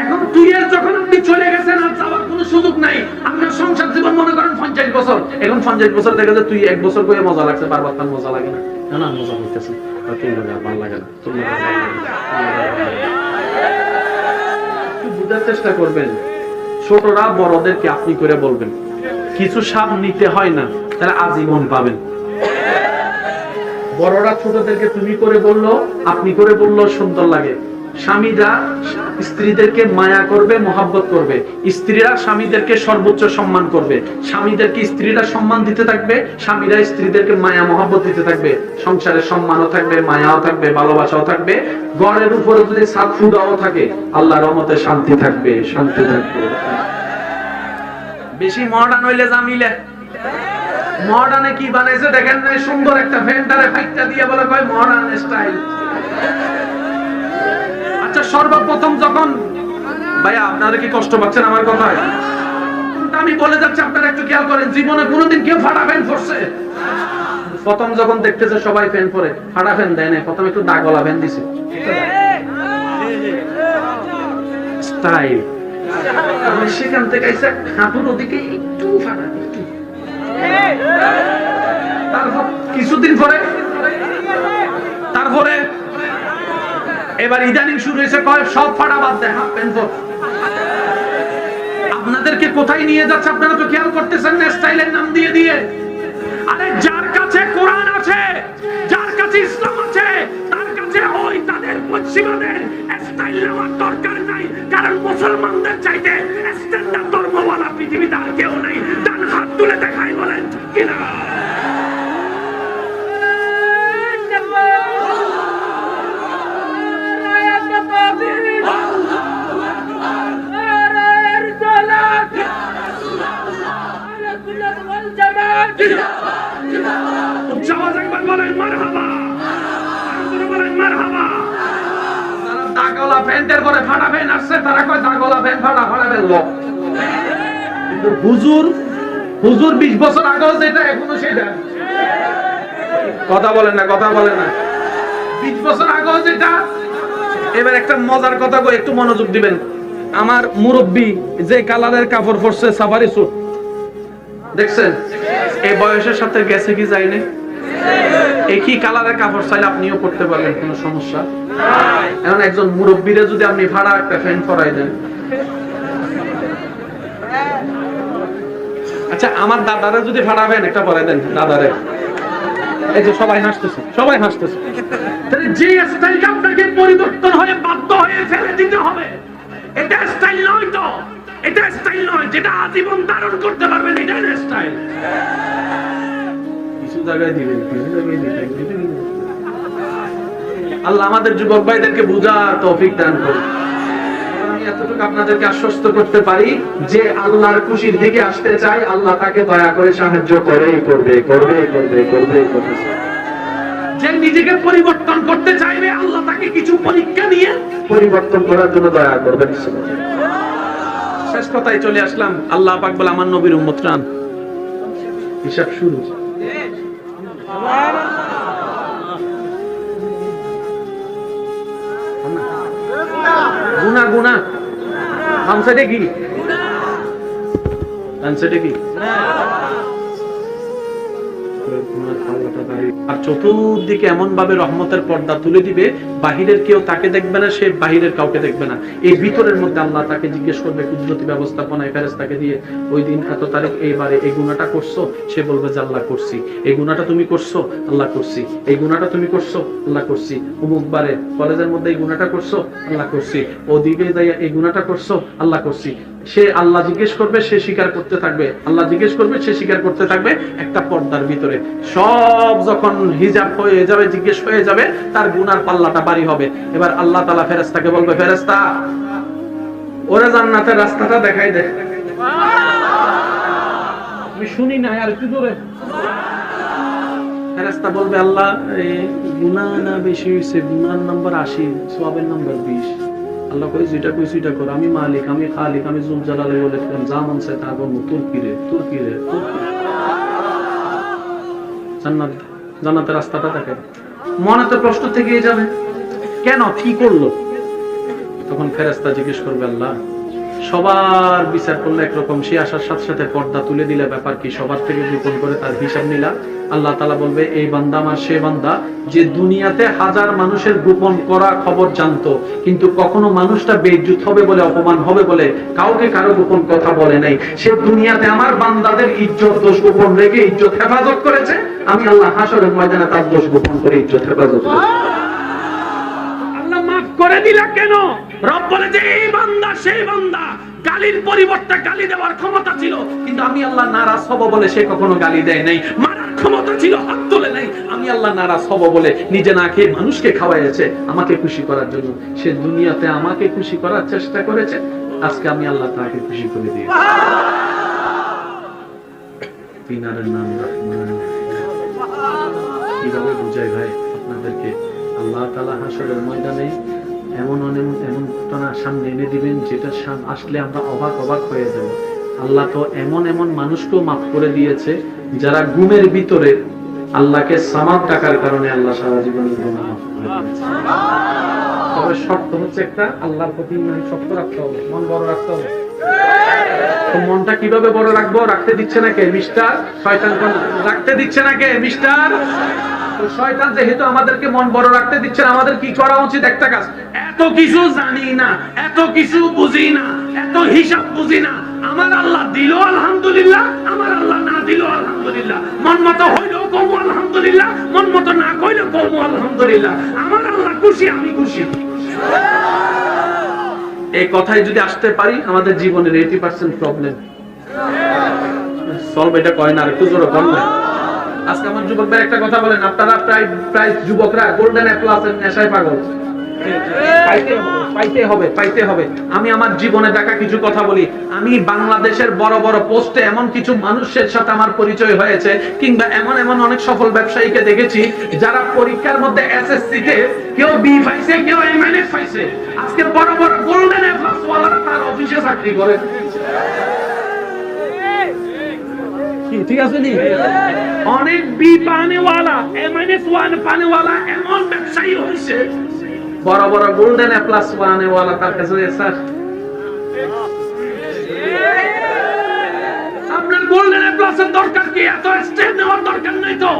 এখন তুইয়ের যখন আপনি চলে গেছেন আর যাওয়ার কোনো সুযোগ নাই, আপনার সংসার জীবন মনে করেন 50 বছর, এখন 50 বছর দেখা যায় তুই 1 বছর করে মজা লাগছে, বারবার তার মজা লাগে না। না না মজা হইতেছে, ভালো লাগে না, একটু বুঝার চেষ্টা করবেন। ছোটরা বড়দেরকে আপনি করে বলবেন, কিছু সাপ নিতে হয় না, তাহলে আজীবন পাবেন। বড়রা ছোটদেরকে তুমি করে বললো, আপনি করে বললো সুন্দর লাগে। স্বামীরা স্ত্রীদেরকে মায়া করবে, মহাব্বত করবে, স্ত্রীরা স্বামীদেরকে সর্বোচ্চ সম্মান করবে, স্বামীদেরকে স্ত্রীরা সম্মান দিতে থাকবে, স্বামীরা স্ত্রীদেরকে মায়া মহাব্বত দিতে থাকবে। সংসারে সম্মানও থাকবে, মায়াও থাকবে, ভালোবাসাও থাকবে। ঘরের উপরে যদি ছাদ ফুদাও থাকে, আল্লাহর রহমতে শান্তি থাকবে, শান্তি থাকবে। বেশি মডার্ন হইলে জামিলে, মডার্নে কি বানাইছে দেখেন না, সুন্দর একটা ফ্যানটারে ফাইটটা দিয়ে বলে কয় মডার্ন স্টাইল। আচ্ছা সর্বপ্রথম যখন ভাইয়া আপনারা কি কষ্ট পাচ্ছেন আমার কথায়? আমি বলে যাচ্ছি আপনারা একটু খেয়াল করেন, জীবনে কোনোদিন কেউ ফাটা ফ্যান পরছে? প্রথম যখন দেখতেছে সবাই ফ্যান পরে, ফাটা ফ্যান দেয় না, প্রথম একটু দাগলা ফ্যান দিছে স্টাইল। সেখান থেকে এসে হাঁটুর ওদিকে একটু ফাটা, একটু। তারপর কিছুদিন পরে, তারপরে এবার ইদানিং শুরু হয়েছে কয় সব ফাটা বাদ দেয়, হাফ প্যান্ট পর। আপনাদেরকে কোথায় নিয়ে যাচ্ছে আপনারা তো খেয়াল করতেছেন না, স্টাইলের নাম দিয়ে দিয়ে। আরে যার কাছে কোরআন আছে, যার কাছে ইসলাম আছে, তার কাছে ওই তাদের পশ্চিমাদের স্টাইল নেওয়ার দরকার নাই। কারণ মুসলমানদের চাইতে স্ট্যান্ডার্ড ধর্মওয়ালা পৃথিবীতে আর কেউ নেই। ডান হাত তুলে দেখাই বলেন ঠিক কিনা? বলেন মারহাবা, বলেন মারহাবা। তারা দাগলা প্যান্টের পরে ফাটা ফ্যান আসছে, তারা কয় দাগলা প্যান্ট ফাটা, ফাটা ফেললো। কিন্তু হুজুর 20 বছর আগেও যেটা এখনো সেটা। কথা বলেন না, কথা বলেন না। 20 বছর আগেও যেটা। এবার একটা মজার কথা কই, একটু মনোযোগ দিবেন। আমার মুরব্বি যে কালারের কাপড় পরছে, সাফারি স্যুট, দেখছেন? এই বয়সের সাথে গেছে কি যায়নি? একই কালারের কাপড় চাইলে আপনিও পরতে পারবেন, কোনো সমস্যা নাই। এখন একজন মুরব্বিরে যদি আপনি ভাড়া একটা ফ্যান পরাই দেন, আচ্ছা আমার দাদারে যদি ভাড়া ফ্যান একটা পরাই দেন, দাদারে, এই যে সবাই হাসতেছে, সবাই হাসতেছে। তাহলে যে স্টাইলটা আপনাকে পরিবর্তন হয়ে বাধ্য হয়ে ফেলে দিতে হবে, এটা স্টাইল নয় তো, এটা স্টাইল নয়। যেটা আজীবন ধারণ করতে পারবেন, এটা স্টাইল। কিছু জায়গায় দিবেন, কিছু জায়গায় দিবেন। আল্লাহ আমাদের যুবক ভাইদেরকে বুঝার তৌফিক দান করুন। আমি এতটুকু আপনাদেরকে আশ্বস্ত করতে পারি যে আল্লাহর খুশির দিকে আসতে চাই, আল্লাহ তাকে দয়া করে সাহায্য করেই করবে, করবে, করবে, করবে, করবে। যে নিজেকে পরিবর্তন করতে চাইবে, আল্লাহ তাকে কিছু পরীক্ষা নিয়ে পরিবর্তন করার জন্য দয়া করবেন। শেষ কথায় চলে আসলাম। আল্লাহ পাক বলে আমার নবীর উম্মতরা, হিসাব শুরু। গুনা গুনা হামসাইডে কি সেটা কি? আর চতুর্দিকে এমন ভাবে রহমতের পর্দা তুলে দিবে, বাহিরের কেউ তাকে দেখবে না, সে বাহিরের কাউকে দেখবে না। এই ভিতরের মধ্যে আল্লাহ তাকে জিজ্ঞেস করবে কুদরতি ব্যবস্থাপনায় ফেরেশতাকে দিয়ে, ওই দিন এত তারিখ এইবারে এই গুনাহটা করছো? সে বলবে যে আল্লাহ করছি। এই গুনাহটা তুমি করছো? আল্লাহ করছি। এই গুনাহটা তুমি করছো? আল্লাহ করছি। অমুক বারে কলেজের মধ্যে এই গুনাহটা করছো? আল্লাহ করছি। ওদিকে যাইয়া এই গুনাহটা করছো? আল্লাহ করছি। সে আল্লাহ জিজ্ঞেস করবে, সে স্বীকার করতে থাকবে, আল্লাহ জিজ্ঞেস করবে, সে স্বীকার করতে থাকবে। একটা পর্দার ভিতরে সব যখন হিজাব হয়ে যাবে, জিজ্ঞেস হয়ে যাবে, তার গুনার পাল্লাটা ভারী হবে। এবার আল্লাহ তাআলা ফেরেশতাকে বলবে, ফেরেশতা ওরে জান্নাতের রাস্তাটা দেখাই দে। আমি শুনি না, আর একটু জোরে। ফেরেশতা বলবে, আল্লাহ গুনাহ না বেশি হইছে, গুনার নাম্বার 80, সওয়াবের নাম্বার 20। আল্লাহ কই যেটা কইছি এটা কর, আমি মালিক, আমি খালিক, আমি জুল জালালে বলেছিলাম যা মন চায় তা করব। তুর্কিরে তুর্কিরে জান্নাত, জান্নাতের রাস্তাটা দেখে। মনে তো প্রশ্ন থেকেই যাবে, কেন, কি করলো? তখন ফেরেশতা জিজ্ঞেস করবে, আল্লাহ সবার বিচার করলে একরকম, সে আসার সাথে সাথে পর্দা তুলে দিলে ব্যাপার কি, সবার থেকে গোপন করে তার হিসাব নিলা। আল্লাহ তাআলা বলবে, এই বান্দা আমার সে বান্দা যে দুনিয়াতে হাজার মানুষের গোপন করা খবর জানতো, কিন্তু কখনো মানুষটা বেইজ্জত হবে বলে, অপমান হবে বলে কাউকে কারো গোপন কথা বলে নাই। সে দুনিয়াতে আমার বান্দাদের ইজ্জত দোষ গোপন রেখে ইজ্জত হেফাজত করেছে। আমি আল্লাহ হাসরের ময়দানে তার দোষ গোপন করে ইজ্জত হেফাজত করব। আল্লাহ মাফ করে দিলা কেন? রব বলে যে এই বান্দা সেই বান্দা, গালির পরিবর্তে গালি দেওয়ার ক্ষমতা ছিল, কিন্তু আমি আল্লাহ নারাজ হব বলে সে কখনো গালি দেয় নাই। মারার ক্ষমতা ছিল, হাত তোলে নাই। আমি আল্লাহ নারাজ হব বলে নিজে না খেয়ে মানুষকে খাওয়াইছে আমাকে খুশি করার জন্য। সে দুনিয়াতে আমাকে খুশি করার চেষ্টা করেছে, আজকে আমি আল্লাহ তাকে খুশি করে দিয়েছি। তিনারের নাম রহমান। কিভাবে বুঝাই ভাই আপনাদেরকে? আল্লাহ তাআলা হাসরের ময়দানে এমন এমন ঘটনা সামনে এনে দিবেন, যেটা আসলে আমরা অবাক হয়ে যাব। আল্লাহ তো এমন মানুষকেও মাফ করে দিয়েছে যারা ঘুমের ভিতরে আল্লাহকে সামাদ ডাকার কারণে আল্লাহ সারা জীবনের গুনাহ মাফ করে দিয়েছে। তবে শর্ত হচ্ছে একটা, আল্লাহর প্রতি ইমান শক্ত রাখতে হবে, মন বড় রাখতে হবে। তো মনটা কিভাবে বড় রাখবো? রাখতে দিচ্ছে না কে? মিস্টার শয়তান। রাখতে দিচ্ছে না কে? মিস্টার শয়তান। যেহেতু আমাদেরকে মন বড় রাখতে দিচ্ছে না, আমাদের কি করা উচিত? একটা কাজ, এত কিছু জানি না, এত কিছু বুঝি না, এত হিসাব বুঝি না, আমার আল্লাহ দিল আলহামদুলিল্লাহ, আমার আল্লাহ না দিল আলহামদুলিল্লাহ। মন মতো হইলেও কমু আলহামদুলিল্লাহ, মন মতো না কইলেও কমু আলহামদুলিল্লাহ। আমার আল্লাহ খুশি, আমি খুশি। এই কথাই যদি আসতে পারি, আমাদের জীবনের 80% প্রবলেম সলভ। এটা কয় না, আর একটু জোরে কর না। আজকে আমার যুবকদের একটা কথা বলেন, আপনারা প্রায় যুবকরা গোল্ডেন প্লাস এর নেশায় পাগল। পাইতে হবে। আমি আমার জীবনে দেখা কিছু কথা বলি। আমি বাংলাদেশের বড় বড় পোস্টে এমন কিছু মানুষের সাথে আমার পরিচয় হয়েছে, কিংবা এমন অনেক সফল ব্যবসায়ীকে দেখেছি যারা পরীক্ষার মধ্যে এসএসসি তে কেউ বি পাইছে, কেউ এ মাইনাস পাইছে। আজকে বড় বড় গোল্ডেন প্লাস ওয়ালারা তার অফিসে চাকরি করে। ঠিক আছে নি? অনেক বি পানেওয়ালা, -1 পানেওয়ালা এমন ব্যবসায়ী হইছে, বড় বড় গোল্ডেন প্লাস পানেওয়ালা তার কাছে স্যার। আপনার গোল্ডেন প্লাসের দরকার কি? এত স্টেপ নেওয়ার দরকার নাই তো।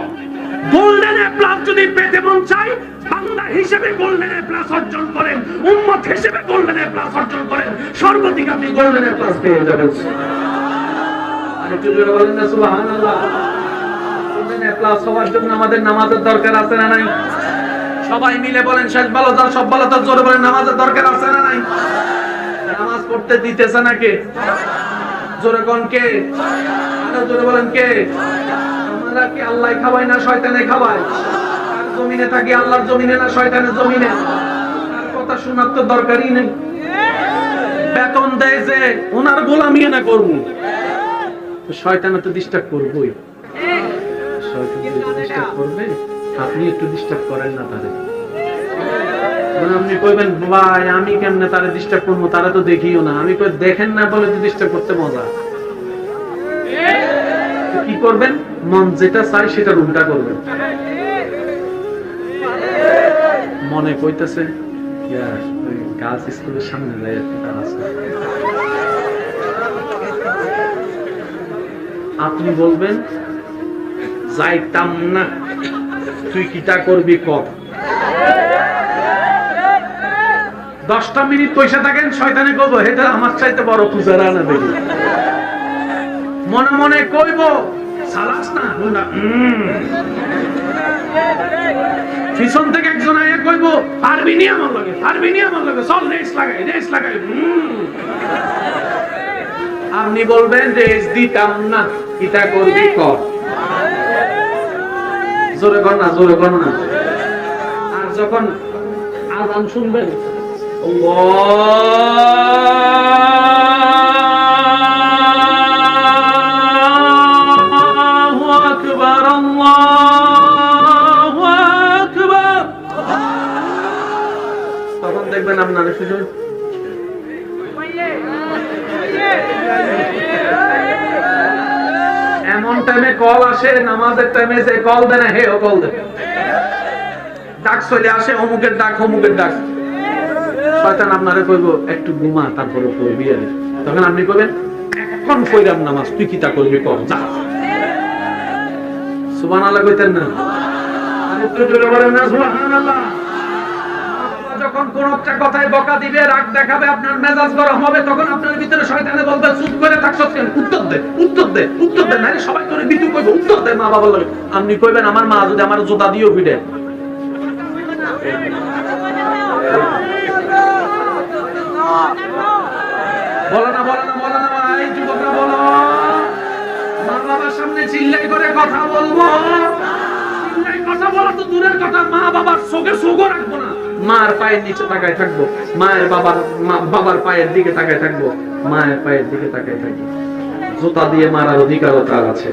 গোল্ডেন প্লাস যদি পেতে মন চাই, বান্দা হিসেবে গোল্ডেন প্লাস অর্জন করেন, উম্মত হিসেবে গোল্ডেন প্লাস অর্জন করেন, সর্বাধিক আপনি গোল্ডেন প্লাস পেয়ে যাবেন। আমাদের নামাজের দরকার আছে না নাই? সবাই মিলে বলেন, শেষ ভালো তার সব ভালো তার, জোরে বলেন নামাজের দরকার আছে না নাই? নামাজ পড়তে দিতেছে না কে? জোরে কোন কে? আরো জোরে বলেন কে? আমরা কি আল্লাহ খাওয়াই না শয়তানে খাওয়ায়? আর জমিনে থাকি আল্লাহর জমিনে না শয়তানের জমিনে? আর কথা শোনার তো দরকারই নেই। বেতন দেয় যে ওনার গোলামি না করবো, শয়তান তো ডিস্টার্ব করবই। শয়তান যদি ডিস্টার্ব করবে, আপনি একটু ডিস্টার্ব করেন না তারে। মানে আপনি কইবেন ভাই আমি কেমনে তারে ডিস্টার্ব করবো, তারা তো দেখিও না। আমি কই দেখেন না বলে তো ডিস্টার্ব করতে মজা। কি করবেন? মন যেটা চাই সেটা উল্টা করবেন। মনে কইতেছে গাছ স্কুলের সামনে যায়, আপনি বলবেন যাইতাম না, তুই কিটা করবি কর। 10টা মিনিট পয়সা থাকেন, শয়তানে কইব এটা আমার চাইতে বড় পূজারা না দেখি। মনে মনে কইব সালাস না হুন্ডা। পিছন থেকে একজন আইয়া কইব পারবি নি আমার লগে, পারবি নি আমার লগে, চল রেস লাগাই, রেস লাগাই। আপনি বলবেন রেস দিতাম না, কিটা করবি কর। জোরে কর না, জোরে কর না। আর যখন আযান শুনবেন আল্লাহু আকবার, আল্লাহু আকবার, তখন দেখবেন আপনারা শুধু এমন টাইমে কল আসে, নামাজের টাইমে যে কল দেয় না হে ও কল দেয়, ডাক চলে আসে, অমুকের ডাক, অমুকের ডাক। শয়তান আপনারে কইব একটু ঘুমা, তারপরে কইবি। তখন আপনি কইবেন এখন কইরাম নামাজ, তুই কি তা করবি কর, যা। সুবহানাল্লাহ কইতেন না? আর একটু জোরে বলেন না সুবহানাল্লাহ। যখন কোন একটা কথায় বকা দিবে, রাগ দেখাবে, আপনার মেজাজ গরম হবে, তখন আপনার ভিতরে শয়তানে বলবে চুপ করে থাকছস কেন, উত্তর দে, উত্তর দে, উত্তর দে। নারে সবাই করে বিতু কইব উত্তর দে মা বাবার লাগে। আপনি কইবেন আমার মা যদি আমার জুতা দিও পিটে। বলো না, বলো না, বলো না, এই যুবকরা বলো। মা বাবার সামনে চিল্লাই করে কথা বলবো, চিল্লাই কথা বলা তো দূরের কথা, মা বাবার চোখে চোখও রাখবো না। মার পায়ের নিচে তাকায় থাকবো, মায়ের বাবার পায়ের দিকে তাকায় থাকবো, মায়ের পায়ের দিকে তাকায় থাকবো। জুতা দিয়ে মারার অধিকারও তার আছে,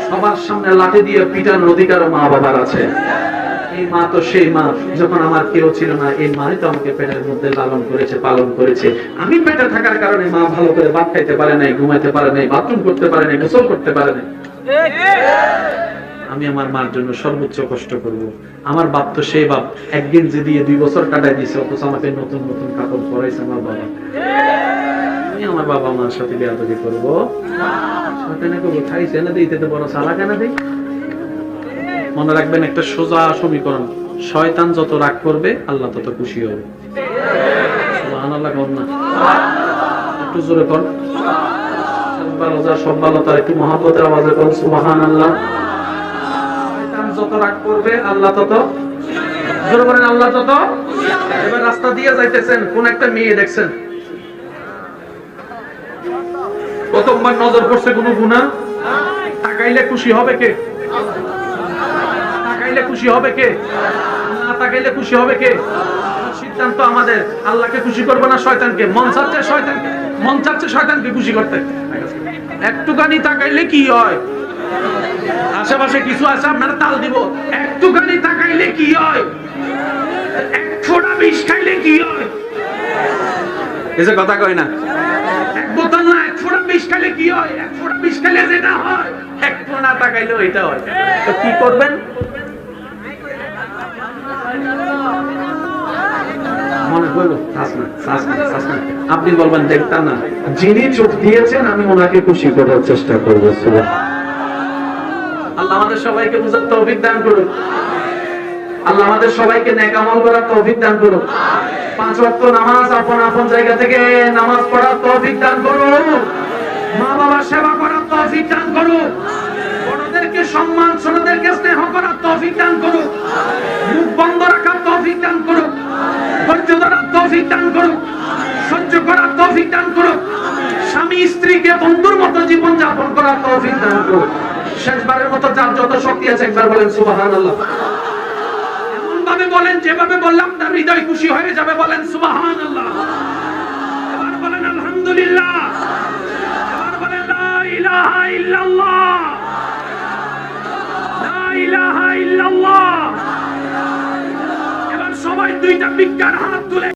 সবার সামনে লাঠি দিয়ে পিটানোর অধিকারও মা বাবার আছে। এই মা তো সেই মা, যখন আমার কেউ ছিল না এই মাই তো আমাকে পেটের মধ্যে লালন করেছে, পালন করেছে। আমি পেটে থাকার কারণে মা ভালো করে ভাত খাইতে পারে নাই, ঘুমাইতে পারে নাই, বাথরুম করতে পারে নাই, গোসল করতে পারে নাই। আমি আমার মার জন্য সর্বোচ্চ কষ্ট করব। আমার বাপ তো সেই বাপ, একদিন যে দিয়ে 2 বছর কাটাই দিয়েছে, অথচ আমাকে নতুন নতুন কাপড় পরাইছে আমার বাবা। আমি আমার বাবা মার সাথে বেয়াদবি করবো? শয়তানে কইব খাইছে না দিতে তো বড় সালা কেন দেই। মনে রাখবেন একটা সোজা সমীকরণ, শয়তান যত রাগ করবে আল্লাহ তত খুশি হবে। সুবহানাল্লাহ কোন না, একটু জোরে কোন। সব ভালো তার একটু মহব্বতের আওয়াজে কোন সুবহানাল্লাহ। শয়তান যত রাগ করবে আল্লাহ তত জোরে বলেন, আল্লাহ তত। এবার রাস্তা দিয়ে যাইতেছেন, কোন একটা মেয়ে দেখছেন, প্রথমবার নজর পড়ছে কোনো গুনাহ, তাকাইলে খুশি হবে কে? তাকাইলে খুশি হবে কে? না তাকাইলে খুশি হবে কে? সিদ্ধান্ত আমাদের, আল্লাহকে খুশি করবো না শয়তানকে। মন চাচ্ছে শয়তানকে খুশি করতে। একটুখানি তাকাইলে কি হয়? আশেপাশে কিছু আছে আপনারা তাল দিব। একটুখানি তাকাইলে কি হয়? 1 ফোঁটা বিষ খাইলে কি হয়? এসে কথা কয় না। এক বোতল না, 1 ফোঁটা বিষ খাইলে কি হয়? 1 ফোঁটা বিষ খাইলে যেটা হয়, 1 ফোঁটা তাকাইলেও এটা হয়। তো কি করবেন? মনে করলো আপনি বলবেন দেখতাম না, যিনি চোখ দিয়েছেন আমি ওনাকে খুশি করার চেষ্টা করবো। আল্লাহ আমাদের সবাইকে বুঝার তৌফিক দান করুন। আল্লাহ আমাদের সবাইকে নেক আমল করার তৌফিক দান করুন। 5 ওয়াক্ত নামাজ আপন আপন জায়গা থেকে নামাজ পড়ার তৌফিক দান করুন। মা বাবার সেবা করার তৌফিক দান করুন। বড়দেরকে সম্মান, ছোটদেরকে স্নেহ করার তৌফিক দান করুন। মুখ বন্ধ রাখার তৌফিক দান করুন। ধৈর্য ধরার তৌফিক দান করুন। সহ্য করার তৌফিক দান করুন। স্বামী স্ত্রীকে বন্ধুর মতো জীবন যাপন করার তৌফিক দান করুন। শেষবারের মতো যার যত শক্তি আছে একবার বলেন সুবহানাল্লাহ। এমন ভাবে বলেন যেভাবে বললাম তার হৃদয় খুশি হয়ে যাবে। বলেন সুবহানাল্লাহ। এবার বলেন আলহামদুলিল্লাহ। এবার বলেন লা ইলাহা ইল্লাল্লাহ, লা ইলাহা ইল্লাল্লাহ। এবার সবাই 2টা বিজ্ঞান হাত তুলে